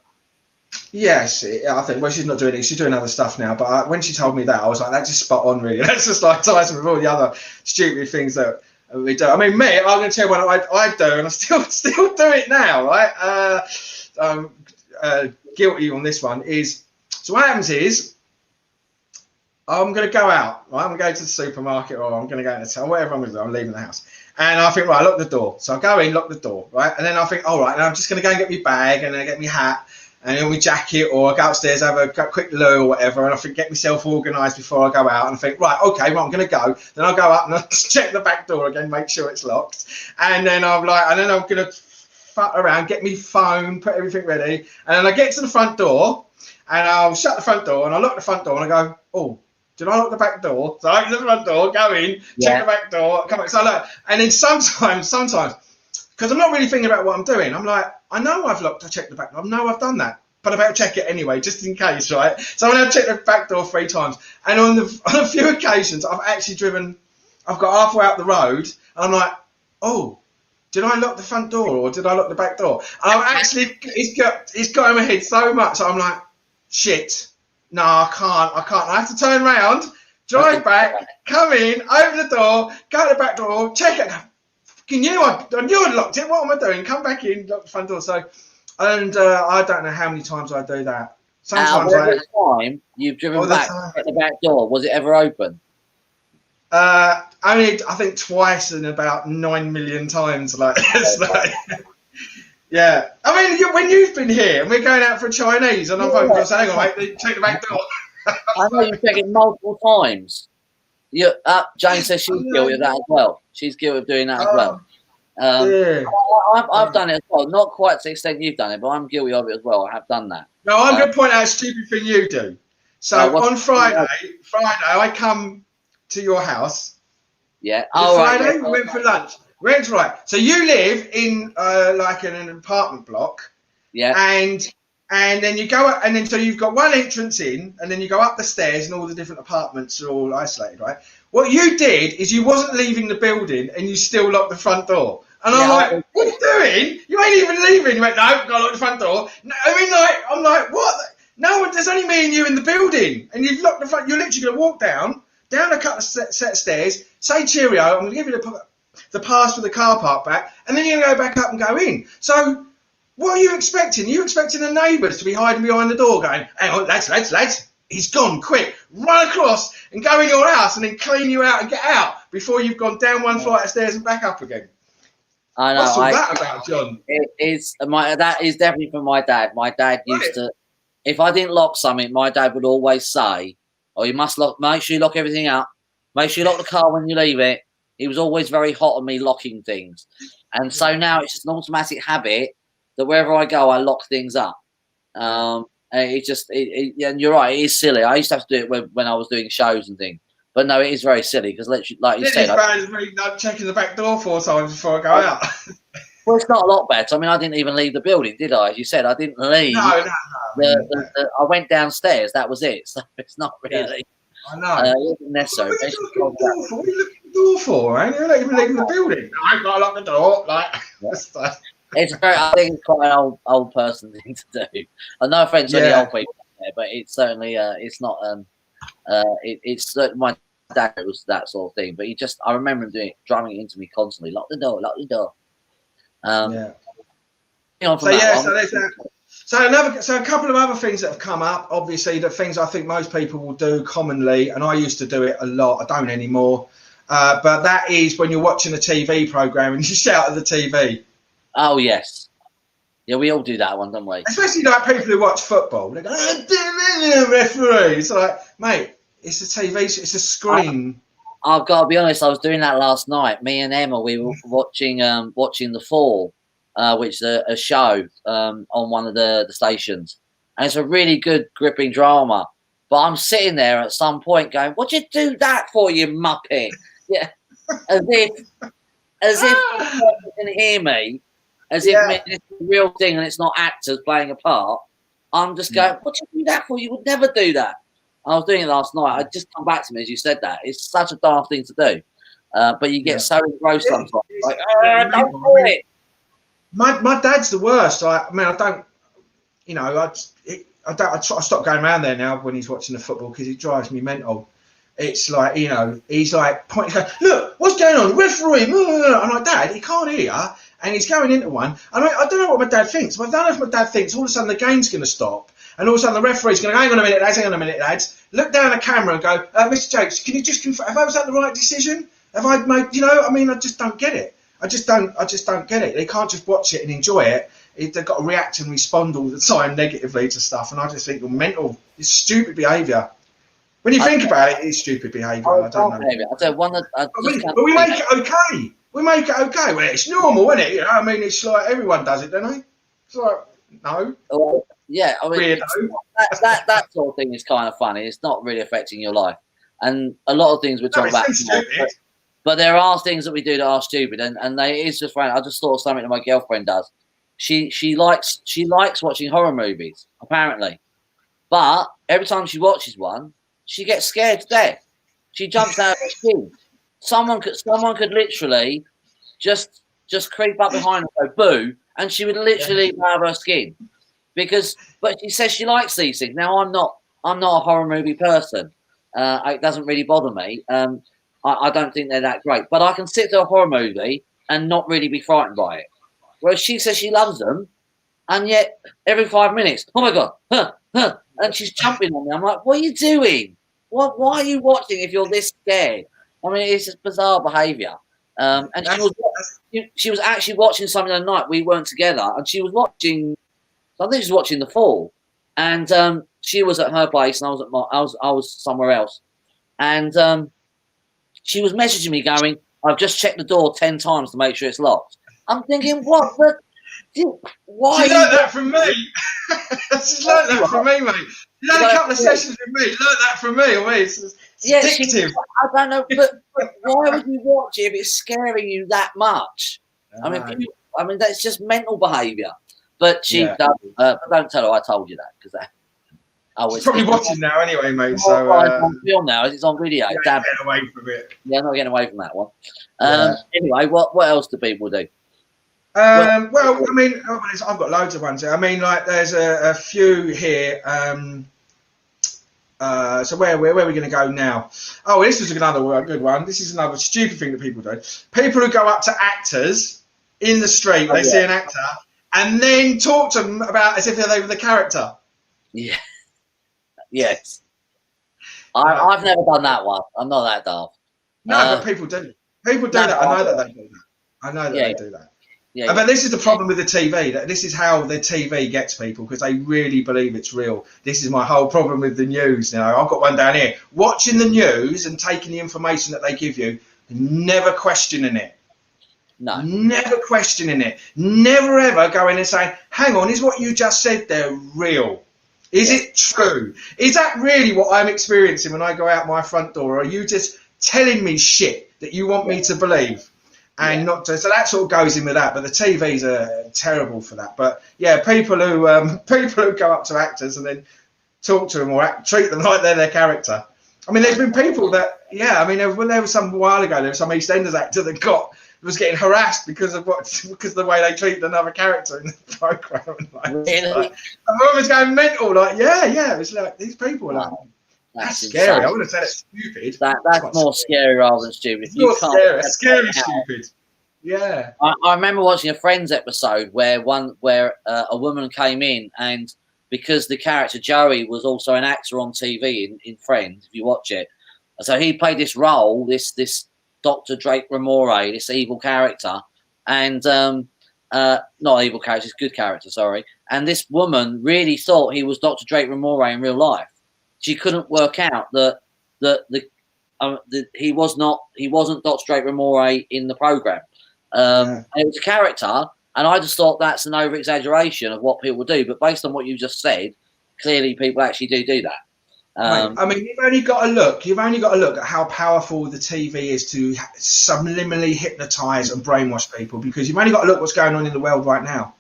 Yes, I think. Well, she's not doing it. She's doing other stuff now. But when she told me that, I was like, that's just spot on, really. That's just like ties with all the other stupid things that we do. I mean, me, I'm going to tell you what I do, and I still do it now, right? Guilty on this one is. So what happens is, I'm going to go out, right? I'm going to go to the supermarket, or I'm going to go in the town, whatever I'm going to do. I'm leaving the house. And I think, right, lock the door. So I go in, lock the door, right? And then I think, all right, and I'm just going to go and get my bag, and then get my hat, and then my jacket, or I go upstairs, have a quick loo or whatever, and I think get myself organised before I go out. And I think, right, okay, well, I'm going to go. Then I'll go up and I'll check the back door again, make sure it's locked. And then I'm going to fuck around, get me phone, put everything ready. And then I get to the front door, and I'll shut the front door, and I lock the front door, and I go, oh, did I lock the back door? So I open the front door, go in, check the back door, come back. So I look, and then sometimes, because I'm not really thinking about what I'm doing, I'm like, I know I've checked the back door. I know I've done that. but I better check it anyway, just in case, right? So I'm going to check the back door 3 times. And on a few occasions, I've actually I've got halfway up the road, and I'm like, oh, did I lock the front door or did I lock the back door? And I'm actually, it's got in my head so much, I'm like, shit, no, I can't. I have to turn around, drive back, come in, open the door, go to the back door, check it. I knew I'd locked it. What am I doing? Come back in, lock the front door. So, and I don't know how many times I do that. Sometimes time you've driven back at the back door, was it ever open? Only I think twice in about 9 million times. Like, yeah. I mean, when you've been here and we're going out for a Chinese, and I'm saying, hang on, mate, check the back door. I know you've checked it multiple times. Jane says she's guilty of that as well. She's guilty of doing that as well. I've done it as well. Not quite to the extent you've done it, but I'm guilty of it as well. I have done that. No, I'm going to point out a stupid thing you do. So on Friday, I come to your house. Yeah. Friday, we went for lunch. So you live in like in an apartment block. Yeah. And then you go up, and then so you've got one entrance in, and then you go up the stairs, and all the different apartments are all isolated, right? What you did is you wasn't leaving the building, and you still locked the front door. And I'm like, what are you doing? You ain't even leaving. You went, no, gotta lock the front door. No, I mean, like, I'm like, what? No, there's only me and you in the building, and you've locked the front. You're literally gonna walk down a couple of set of stairs, say cheerio. I'm gonna give you the pass for the car park back, and then you're gonna go back up and go in. So. What are you expecting? Are you expecting the neighbours to be hiding behind the door going, hang on, lads, he's gone, quick, run across and go in your house and then clean you out and get out before you've gone down one flight of stairs and back up again? I know. What's all that about, John? That is definitely from my dad. My dad used to, if I didn't lock something, my dad would always say, oh, you must make sure you lock everything up. Make sure you lock the car when you leave it. He was always very hot on me locking things. And so now it's just an automatic habit that wherever I go, I lock things up. And you're right, it is silly. I used to have to do it when I was doing shows and things. But no, it is very silly because, like you said, I'm checking the back door 4 times before I go out. Well, it's not a lot better. I mean, I didn't even leave the building, did I? As you said, I didn't leave. No. I went downstairs. That was it. So it's not really. I know. It wasn't necessary. What are you looking at the door for? Right? You're not even leaving the building. I've got to lock the door. I think it's quite an old person thing to do. No offense to any old people there, but it's certainly it's not. It's my dad was that sort of thing, but I remember him drumming it into me constantly. Lock the door. Lock the door. So a couple of other things that have come up. Obviously, the things I think most people will do commonly, and I used to do it a lot. I don't anymore. But that is when you're watching a TV program and you shout at the TV. Oh yes, yeah, we all do that one, don't we? Especially like people who watch football. They go, oh, referee. It's like, mate, it's a TV, it's a screen. I've got to be honest. I was doing that last night. Me and Emma, we were watching The Fall, which is a show on one of the stations, and it's a really good, gripping drama. But I'm sitting there at some point going, "What'd you do that for, you muppet?" Yeah, as if you can hear me. As if it's a real thing and it's not actors playing a part. I'm just going, what do you do that for? You would never do that. I was doing it last night. I just come back to me as you said that. It's such a daft thing to do. But you get so engrossed sometimes. Like, don't do it. My dad's the worst. I don't, I stop going around there now when he's watching the football because it drives me mental. It's like, he's like, pointing, look, what's going on? Referee. I'm like, Dad, he can't hear. And he's going into one. And I don't know what my dad thinks. But I don't know if my dad thinks all of a sudden the game's going to stop. And all of a sudden the referee's going to go, hang on a minute, lads. Look down the camera and go, Mr. Jakes, can you just confirm, was that the right decision? Have I made, I just don't get it. I just don't get it. They can't just watch it and enjoy it. They've got to react and respond all the time negatively to stuff. And I just think you're mental. It's stupid behaviour. When you think about it, it's stupid behaviour. I don't know. But we make it okay. We make it okay. Well, it's normal, isn't it? It's like everyone does it, don't they? It's like, no. Well, yeah, weirdo. That sort of thing is kind of funny. It's not really affecting your life. And a lot of things we're talking about. But there are things that we do that are stupid. And it's just funny. I just thought of something that my girlfriend does. she likes watching horror movies apparently, but every time she watches one, she gets scared to death. She jumps out of her skin. Someone could literally just creep up behind her, go boo, and she would literally out of her skin. But she says she likes these things. Now I'm not a horror movie person. It doesn't really bother me. I don't think they're that great, but I can sit through a horror movie and not really be frightened by it. Whereas she says she loves them, and yet every 5 minutes, oh my god, and she's jumping on me. I'm like, what are you doing? Why are you watching if you're this scared? I mean, it's just bizarre behaviour. And she was actually watching something the night we weren't together, and she was watching. I think she was watching The Fall, and she was at her place, and I was somewhere else, and she was messaging me going, "I've just checked the door 10 times to make sure it's locked." I'm thinking, what? Why? She learned that from me. She's learned that from me, mate. She had a couple of sessions with me. Learned that from me. I mean, it's addictive. I don't know, but why would you watch it if it's scaring you that much? I mean, that's just mental behaviour. But she does. But don't tell her I told you that, because she's probably watching now anyway, mate. So it's on film now. It's on video. Damn, get away from it. Yeah, I'm not getting away from that one. Anyway, what else do people do? Well, I mean, I've got loads of ones here. I mean, like, there's a few here. So where are we going to go now? Oh, this is another good one. This is another stupid thing that people do. People who go up to actors in the street, they see an actor, and then talk to them about as if they were the character. Yeah. Yes. I've never done that one. I'm not that daft. No, but people do. People do that. I know that they do that. I know that they do that. Yeah, but this is the problem with the TV. That this is how the TV gets people, because they really believe it's real. This is my whole problem with the news. Now, I've got one down here. Watching the news and taking the information that they give you, never questioning it. No. Never questioning it. Never ever going and saying, hang on, is what you just said there real? Is it true? Is that really what I'm experiencing when I go out my front door? Or are you just telling me shit that you want me to believe? And not to, so that sort of goes in with that, but the TVs are terrible for that. But yeah, people who go up to actors and then talk to them or treat them like they're their character. I mean, there's been people that, I mean, there was some while ago, there was some EastEnders actor that was getting harassed because of the way they treated another character in the program. And I was going mental, like, it was like, these people are like, that's scary. Insane. I would have said it's stupid. That's more scary rather than stupid. It's more scary. Scary stupid. Yeah. I remember watching a Friends episode where a woman came in, and because the character Joey was also an actor on TV in Friends, if you watch it, so he played this role, this Dr. Drake Ramore, this evil character, and not evil character, it's good character, sorry. And this woman really thought he was Dr. Drake Ramore in real life. She couldn't work out that he wasn't Dr. Drake Ramore in the program. It was a character, and I just thought that's an over exaggeration of what people do. But based on what you just said, clearly people actually do that. I mean, you've only got to look at how powerful the TV is to subliminally hypnotise and brainwash people, because you've only got to look what's going on in the world right now.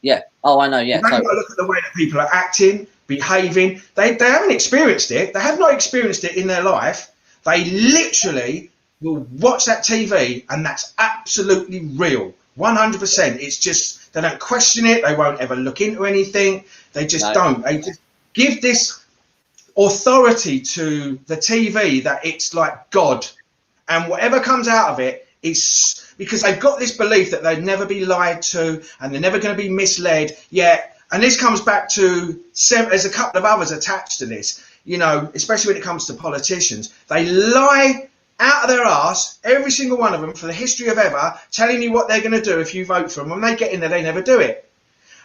Yeah. Oh, I know. Yeah. You've only got to look at the way that people are acting, behaving. They haven't experienced it. They have not experienced it in their life. They literally will watch that TV, and that's absolutely real. 100%. It's just, they don't question it. They won't ever look into anything. They just don't. They just give this authority to the TV that it's like God, and whatever comes out of it is because they've got this belief that they'd never be lied to and they're never going to be misled. And this comes back to, there's a couple of others attached to this, especially when it comes to politicians. They lie out of their arse, every single one of them, for the history of ever, telling you what they're going to do if you vote for them. When they get in there, they never do it.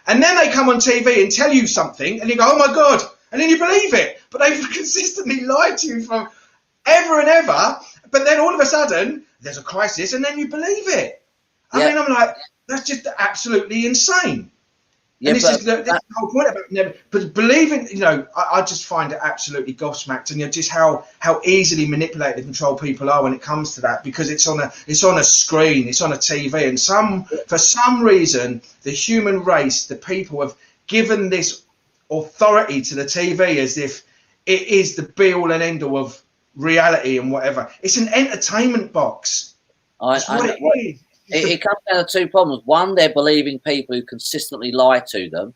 And then they come on TV and tell you something, and you go, oh my God, and then you believe it. But they've consistently lied to you for ever and ever. But then all of a sudden, there's a crisis, and then you believe it. I mean, I'm like, that's just absolutely insane. And this is the whole point about never. But believing, I just find it absolutely gobsmacked, and just how easily manipulated and controlled people are when it comes to that, because it's on a screen, it's on a TV, and for some reason the human race, the people, have given this authority to the TV as if it is the be all and end all of reality and whatever. It's an entertainment box. It comes down to two problems. One, they're believing people who consistently lie to them.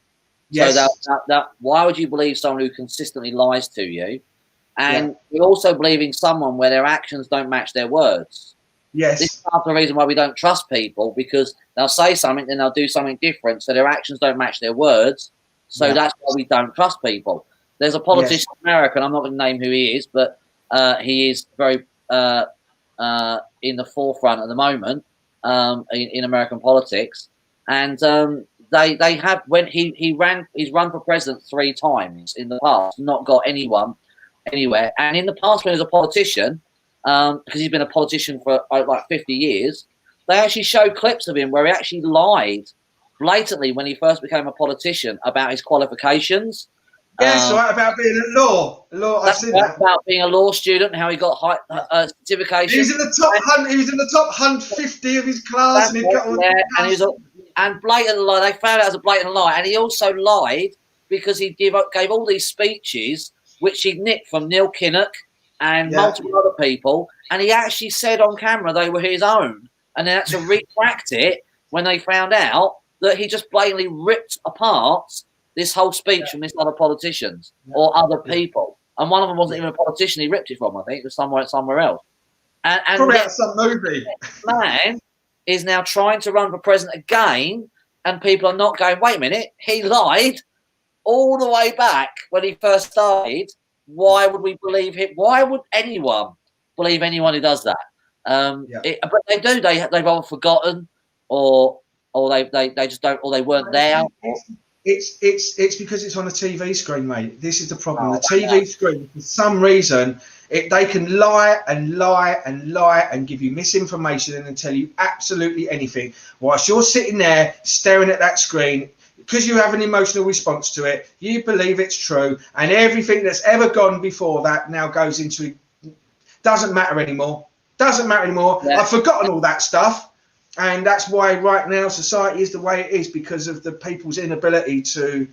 Yes. So why would you believe someone who consistently lies to you? And you're also believing someone where their actions don't match their words. Yes. This is part of the reason why we don't trust people, because they'll say something, then they'll do something different. So their actions don't match their words. So that's why we don't trust people. There's a politician in America, and I'm not going to name who he is, but he is very in the forefront at the moment. In American politics, and they have, when he's run for president 3 times in the past, not got anyone anywhere. And in the past, when he was a politician, because he's been a politician for like 50 years, they actually show clips of him where he actually lied blatantly when he first became a politician about his qualifications. Yes, about being at law. I've seen that. About being a law student, how he got certification. He was in the top 100. He was in the top 150 of his class, and he got all. And blatant lie. They found out as a blatant lie, and he also lied because he gave all these speeches which he nicked from Neil Kinnock and multiple other people, and he actually said on camera they were his own, and they had to retract it when they found out that he just blatantly ripped apart this whole speech from these other politicians or other people. And one of them wasn't even a politician he ripped it from, I think. It was somewhere else. And probably out of some movie. Man is now trying to run for president again, and people are not going, wait a minute, he lied all the way back when he first started. Why would we believe him? Why would anyone believe anyone who does that? But they do. They've either forgotten or they just don't, or they weren't there. It's because it's on a TV screen, mate. This is the problem. The TV screen, for some reason, they can lie and lie and lie and give you misinformation and then tell you absolutely anything. Whilst you're sitting there staring at that screen, because you have an emotional response to it, you believe it's true, and everything that's ever gone before that now goes into, doesn't matter anymore. Doesn't matter anymore. Yeah. I've forgotten all that stuff. And that's why right now society is the way it is, because of the people's inability to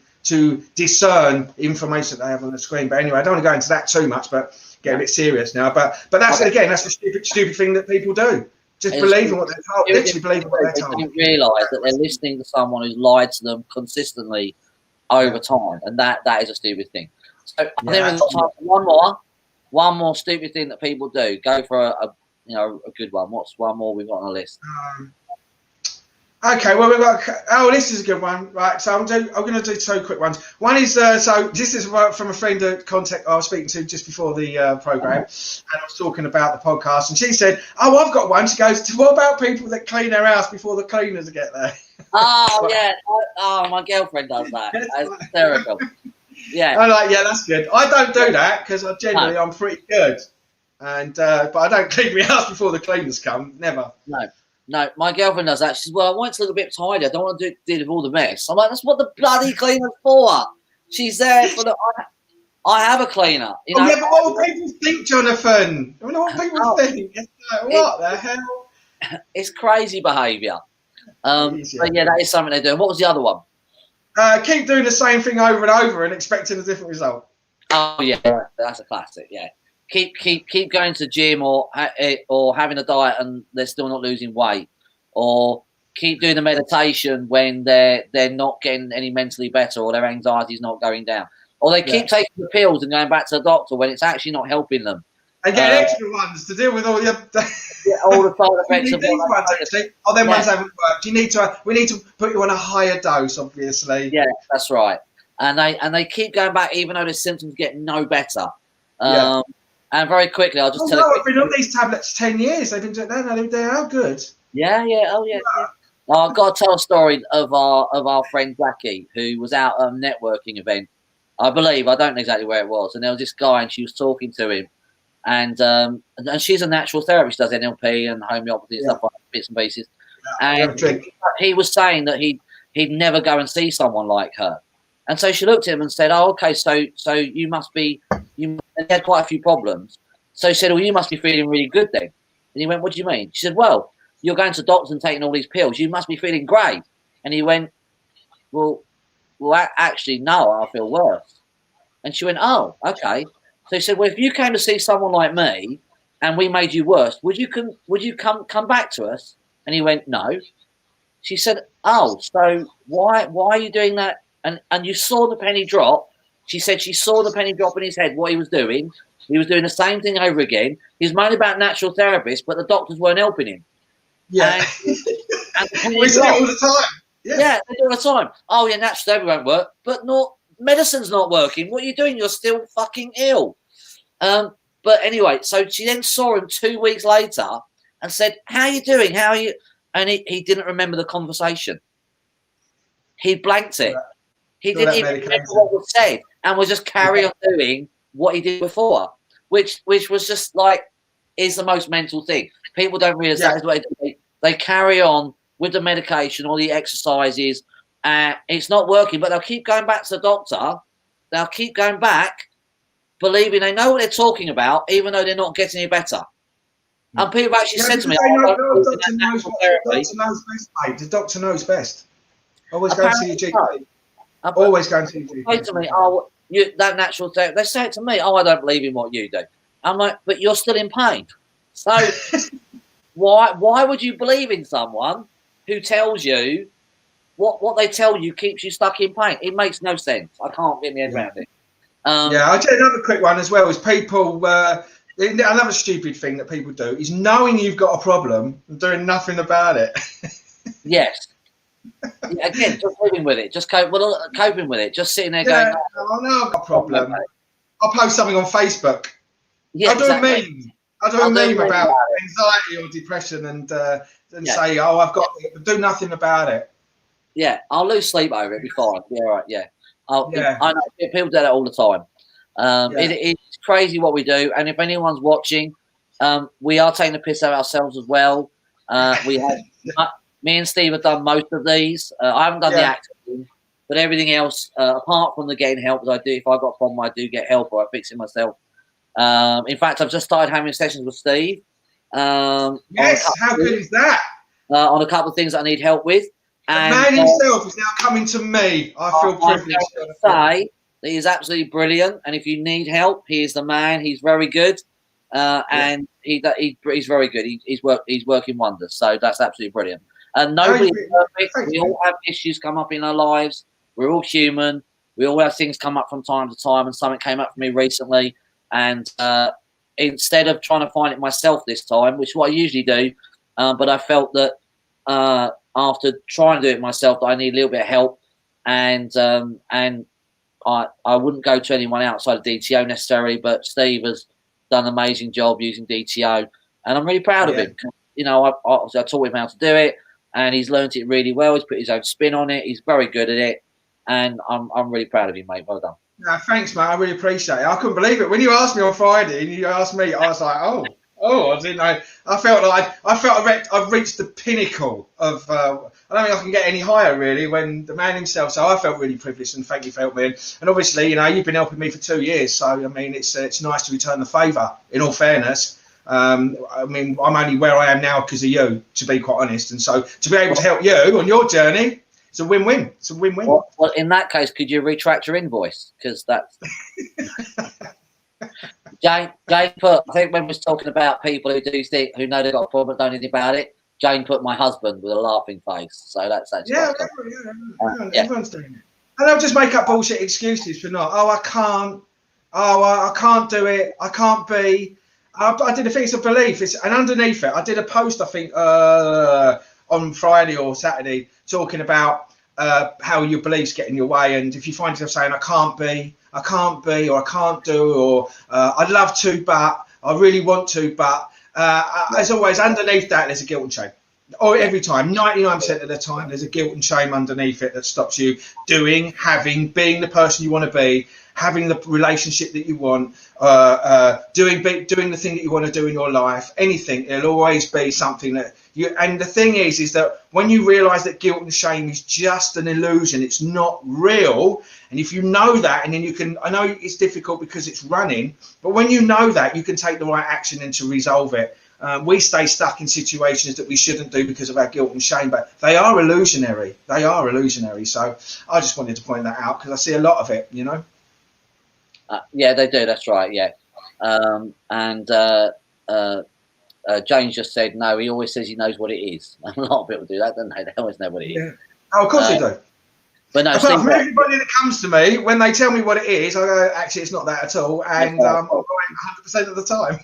discern information that they have on the screen. But anyway, I don't want to go into that too much, but get a bit serious now. But that's that's the stupid thing that people do. Just believing what they're told. Literally believing what they're told. They don't realise that they're listening to someone who's lied to them consistently over time, and that is a stupid thing. So I think we've got time for one more stupid thing that people do. Go for a good one. What's one more we've got on the list? Okay, well, we've got. Oh, this is a good one, right? So I'm going to do 2 quick ones. One is so this is from a friend I was speaking to just before the program, and I was talking about the podcast, and she said, "Oh, I've got one." She goes, "What about people that clean their house before the cleaners get there?" Oh yeah, my girlfriend does that. That's hysterical. Yeah, I'm like, yeah, that's good. I don't do that because I'm pretty good, and but I don't clean my house before the cleaners come. Never. No, my girlfriend does that. She says, well, I want it to look a bit tidy. I don't want to deal with all the mess. I'm like, that's what the bloody cleaner's for. She's there for the... I have a cleaner. Yeah, but what would people think, Jonathan? I wonder what people think. It's like, what the hell? It's crazy behaviour. But yeah, that is something they do. And what was the other one? Keep doing the same thing over and over and expecting a different result. Oh, yeah, that's a classic, yeah. Keep going to the gym or having a diet and they're still not losing weight, or keep doing the meditation when they're not getting any mentally better or their anxiety is not going down, or they keep taking the pills and going back to the doctor when it's actually not helping them. And get extra ones to deal with all the all the side effects. Them ones haven't worked. We need to put you on a higher dose, obviously. Yeah, that's right. And they keep going back even though the symptoms get no better. And very quickly, I'll just tell you. I've been on these tablets 10 years. They've been doing that. They are good. Yeah. Oh, yeah. I've got to tell a story of our friend Jackie, who was out at a networking event. I believe, I don't know exactly where it was. And there was this guy, and she was talking to him. And she's a natural therapist, does NLP and homeopathy and stuff like that, bits and pieces. And he was saying that he'd never go and see someone like her. And so she looked at him and said, "Oh, okay, so you must be, you had quite a few problems." So she said, "Well, you must be feeling really good then." And he went, "What do you mean?" She said, "Well, you're going to doctors and taking all these pills. You must be feeling great." And he went, well, actually, no, I feel worse." And she went, "Oh, okay." So he said, "Well, if you came to see someone like me and we made you worse, would you come back to us?" And he went, "No." She said, "Oh, so why are you doing that?" And you saw the penny drop. She said she saw the penny drop in his head, what he was doing. He was doing the same thing over again. He was moaning about natural therapists, but the doctors weren't helping him. Yeah. And we see it all the time. Yeah, they do all the time. "Oh, yeah, natural therapy won't work." But medicine's not working. What are you doing? You're still fucking ill. But anyway, so she then saw him 2 weeks later and said, "How are you doing? How are you?" And he didn't remember the conversation. He blanked it. He didn't even remember what was said and was just carry on doing what he did before, which was just like, is the most mental thing. People don't realize that is what they carry on with the medication or the exercises, and it's not working, but they'll keep going back to the doctor. They'll keep going back, believing they know what they're talking about, even though they're not getting any better. And people actually said to me, the doctor knows best. Always go and see your GP. Always go and see your GP. They say to me, "Oh, that natural therapy." They say it to me, "Oh, I don't believe in what you do." I'm like, "But you're still in pain. So why would you believe in someone who tells you what they tell you keeps you stuck in pain?" It makes no sense. I can't get my head around it. I'll tell you another quick one as well. Is people another stupid thing that people do is knowing you've got a problem and doing nothing about it. Yes. Yeah, again, just living with it, just coping with it, just sitting there going, "Oh, no, I've got a problem. I'll post something on Facebook. I'll do a meme. I'll do a meme about anxiety or depression and say, 'Oh, I've got it,' but do nothing about it." Yeah, I'll lose sleep over it. Be fine. Yeah, right. Yeah. I know people do that all the time. It's crazy what we do, and if anyone's watching, we are taking the piss out of ourselves as well. We have. Me and Steve have done most of these. I haven't done the acting, but everything else, apart from the getting help, I do. If I got a problem, I do get help, or I fix it myself. In fact, I've just started having sessions with Steve. Yes, how good is that? On a couple of things that I need help with. And, the man himself is now coming to me. I feel privileged. To say that he's absolutely brilliant, and if you need help, he is the man. He's very good, and he's very good. He's working wonders. So that's absolutely brilliant. And nobody's perfect. We all have issues come up in our lives. We're all human. We all have things come up from time to time, and something came up for me recently. And instead of trying to find it myself this time, which is what I usually do, but I felt that after trying to do it myself, that I need a little bit of help, and I wouldn't go to anyone outside of DTO necessarily, but Steve has done an amazing job using DTO, and I'm really proud of him. You know, I taught him how to do it, and he's learned it really well. He's put his own spin on it. He's very good at it, and I'm really proud of him, mate. Well done. No, thanks, mate. I really appreciate it. I couldn't believe it when you asked me on Friday, and you asked me. I was like, oh, I didn't know. I felt I've reached the pinnacle of. I don't think I can get any higher, really, when the man himself. So I felt really privileged, and thank you for helping me. And obviously, you know, you've been helping me for 2 years, so I mean, it's nice to return the favour. In all fairness. I mean, I'm only where I am now because of you, to be quite honest. And so to be able to help you on your journey, it's a win-win. It's a win-win. Well, in that case, could you retract your invoice? Because that's Jane put. I think when we was talking about people who know they've got a problem, don't know anything about it. Jane put my husband with a laughing face. So that's actually everyone's doing it. And they'll just make up bullshit excuses for not. Oh, I can't. Oh, I can't do it. I can't be. I did a thing, it's a belief. And underneath it, I did a post, I think, on Friday or Saturday, talking about how your beliefs get in your way. And if you find yourself saying, I can't be, or I can't do, or I'd love to, but I really want to, but as always, underneath that, there's a guilt and shame. Or every time, 99% of the time, there's a guilt and shame underneath it that stops you doing, having, being the person you want to be, having the relationship that you want, doing the thing that you want to do in your life, anything, it'll always be something that you. And the thing is that when you realise that guilt and shame is just an illusion, it's not real. And if you know that, and then you can, I know it's difficult because it's running, but when you know that, you can take the right action and to resolve it. We stay stuck in situations that we shouldn't do because of our guilt and shame, but they are illusionary. They are illusionary. So I just wanted to point that out because I see a lot of it, you know. Yeah, they do. That's right. Yeah. James just said, no, he always says he knows what it is. A lot of people do that, don't they? They always know what it is. Yeah. Oh, of course they do. But no, apart from everybody that comes to me, when they tell me what it is, I go, actually, it's not that at all. And I'm right 100% of the time.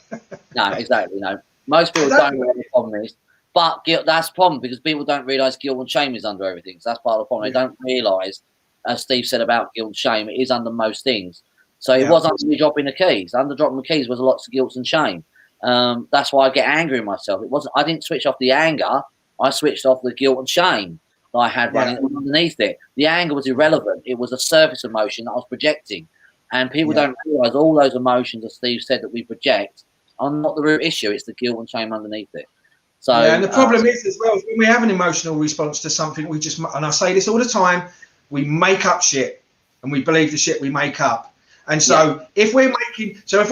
No, exactly. No. Most people don't know what the problem is. But guilt, that's the problem because people don't realise guilt and shame is under everything. So that's part of the problem. They don't realise, as Steve said about guilt and shame, it is under most things. So it was under me dropping the keys. Under dropping the keys was lots of guilt and shame. That's why I get angry at myself. It wasn't. I didn't switch off the anger. I switched off the guilt and shame that I had running underneath it. The anger was irrelevant. It was a surface emotion that I was projecting. And people don't realise all those emotions, as Steve said, that we project are not the root issue. It's the guilt and shame underneath it. So, and the problem is as well, when we have an emotional response to something, we just, and I say this all the time, we make up shit and we believe the shit we make up. And so if we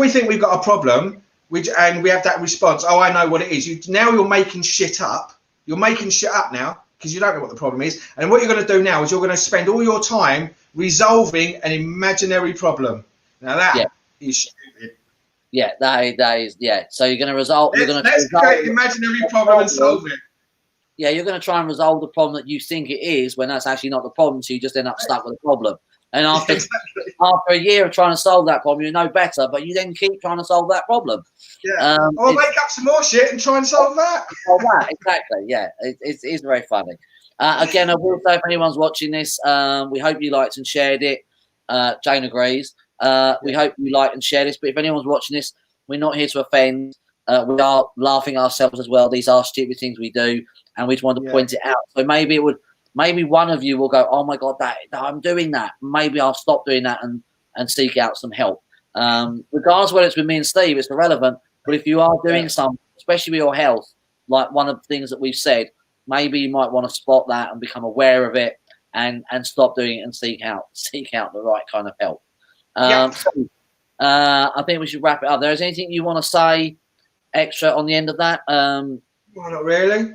think we've got a problem, and we have that response, oh, I know what it is. Now you're making shit up. You're making shit up now because you don't know what the problem is. And what you're going to do now is you're going to spend all your time resolving an imaginary problem. Now that is stupid. Yeah, that is. So you're going to resolve. Let's create an imaginary problem and solve it. Yeah, you're going to try and resolve the problem that you think it is when that's actually not the problem. So you just end up stuck with the problem. And after a year of trying to solve that problem, you know better, but you then keep trying to solve that problem. Yeah. Or make up some more shit and try and solve that. Solve that, exactly. Yeah, it's very funny. Again, I will say if anyone's watching this, we hope you liked and shared it. Jane agrees. We hope you like and share this. But if anyone's watching this, we're not here to offend. We are laughing ourselves as well. These are stupid things we do, and we just want to point it out. So maybe one of you will go, oh my God, that I'm doing that. Maybe I'll stop doing that and seek out some help. Regardless whether it's with me and Steve, it's irrelevant. But if you are doing something, especially with your health, like one of the things that we've said, maybe you might want to spot that and become aware of it and stop doing it and seek out the right kind of help. I think we should wrap it up. There is anything you want to say extra on the end of that? Well, not really.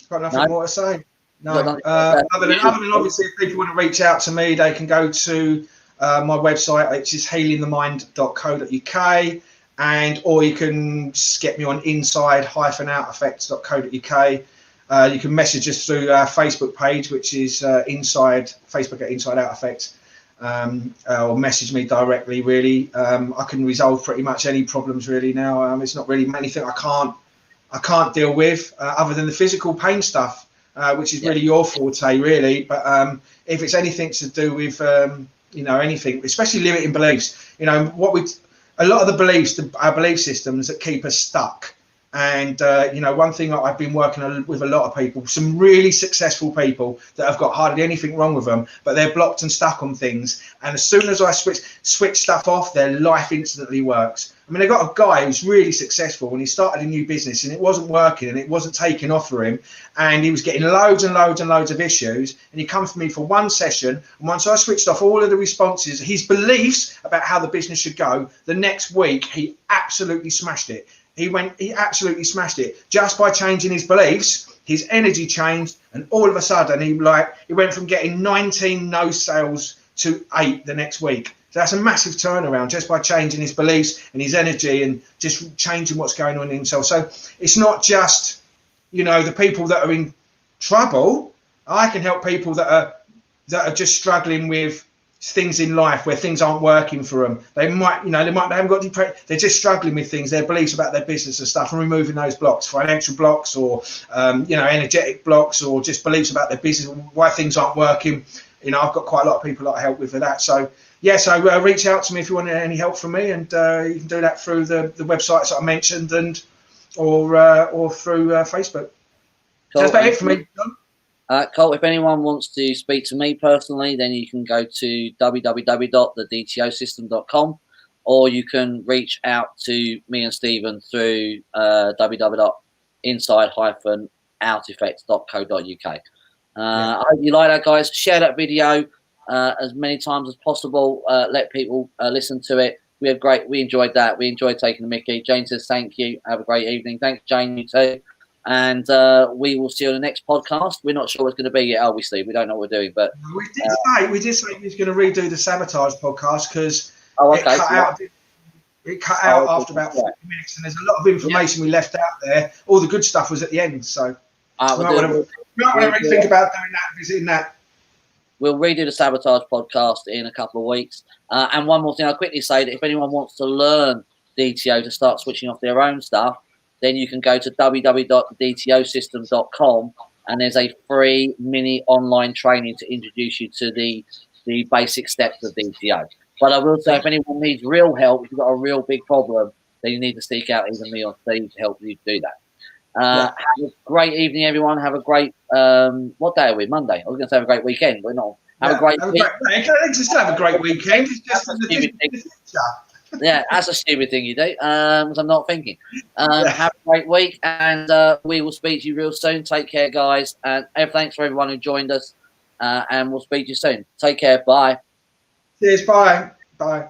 Got nothing more to say. No. Other than obviously, if people want to reach out to me, they can go to my website, which is healingthemind.co.uk, or you can get me on inside-outeffects.co.uk. You can message us through our Facebook page, which is Facebook at Inside Out Effects, or message me directly. Really, I can resolve pretty much any problems really now. It's not really anything I can't deal with other than the physical pain stuff, which is really your forte, really. But if it's anything to do with anything, especially limiting beliefs, a lot of the beliefs, our belief systems that keep us stuck. And, one thing I've been working with a lot of people, some really successful people that have got hardly anything wrong with them, but they're blocked and stuck on things. And as soon as I switch stuff off, their life instantly works. I mean, they got a guy who's really successful when he started a new business and it wasn't working and it wasn't taking off for him. And he was getting loads and loads and loads of issues. And he come to me for one session. And once I switched off all of the responses, his beliefs about how the business should go, the next week, he absolutely smashed it. He absolutely smashed it just by changing his beliefs. His energy changed, and all of a sudden he went from getting 19 no sales to 8 the next week. So that's a massive turnaround just by changing his beliefs and his energy and just changing what's going on in himself. So it's not just the people that are in trouble. I can help people that are just struggling with things in life where things aren't working for them. They haven't got depression. They're just struggling with things, their beliefs about their business and stuff, and removing those blocks, financial blocks, or energetic blocks, or just beliefs about their business, why things aren't working. I've got quite a lot of people that I help with that. So reach out to me if you want any help from me, and you can do that through the websites that I mentioned, or through Facebook. Cool. That's about it for me. Colt, if anyone wants to speak to me personally, then you can go to www.thedtosystem.com. or you can reach out to me and Stephen through www.inside-artifacts.co.uk. I hope you like that, guys. Share that video as many times as possible. Let people listen to it. We enjoyed that. We enjoyed taking the mickey. Jane says thank you. Have a great evening. Thanks, Jane. You too. And we will see you on the next podcast. We're not sure what it's going to be yet, obviously. We don't know what we're doing, but we did say we was going to redo the Sabotage podcast because it cut out after about 40 minutes, and there's a lot of information we left out there. All the good stuff was at the end, so we might want to think about doing that, visiting that. We'll redo the Sabotage podcast in a couple of weeks. And one more thing, I'll quickly say that if anyone wants to learn DTO to start switching off their own stuff, then you can go to www.dtosystems.com, and there's a free mini online training to introduce you to the basic steps of DTO. But I will say, if anyone needs real help, if you've got a real big problem, then you need to seek out either me or Steve to help you do that. Have a great evening, everyone. Have a great what day are we? Monday. I was going to say have a great weekend, but not. Have a great week. Just have a great weekend. Yeah, that's a stupid thing you do. Because I'm not thinking. Have a great week, and we will speak to you real soon. Take care, guys, and thanks for everyone who joined us. And we'll speak to you soon. Take care. Bye. Cheers. Bye. Bye.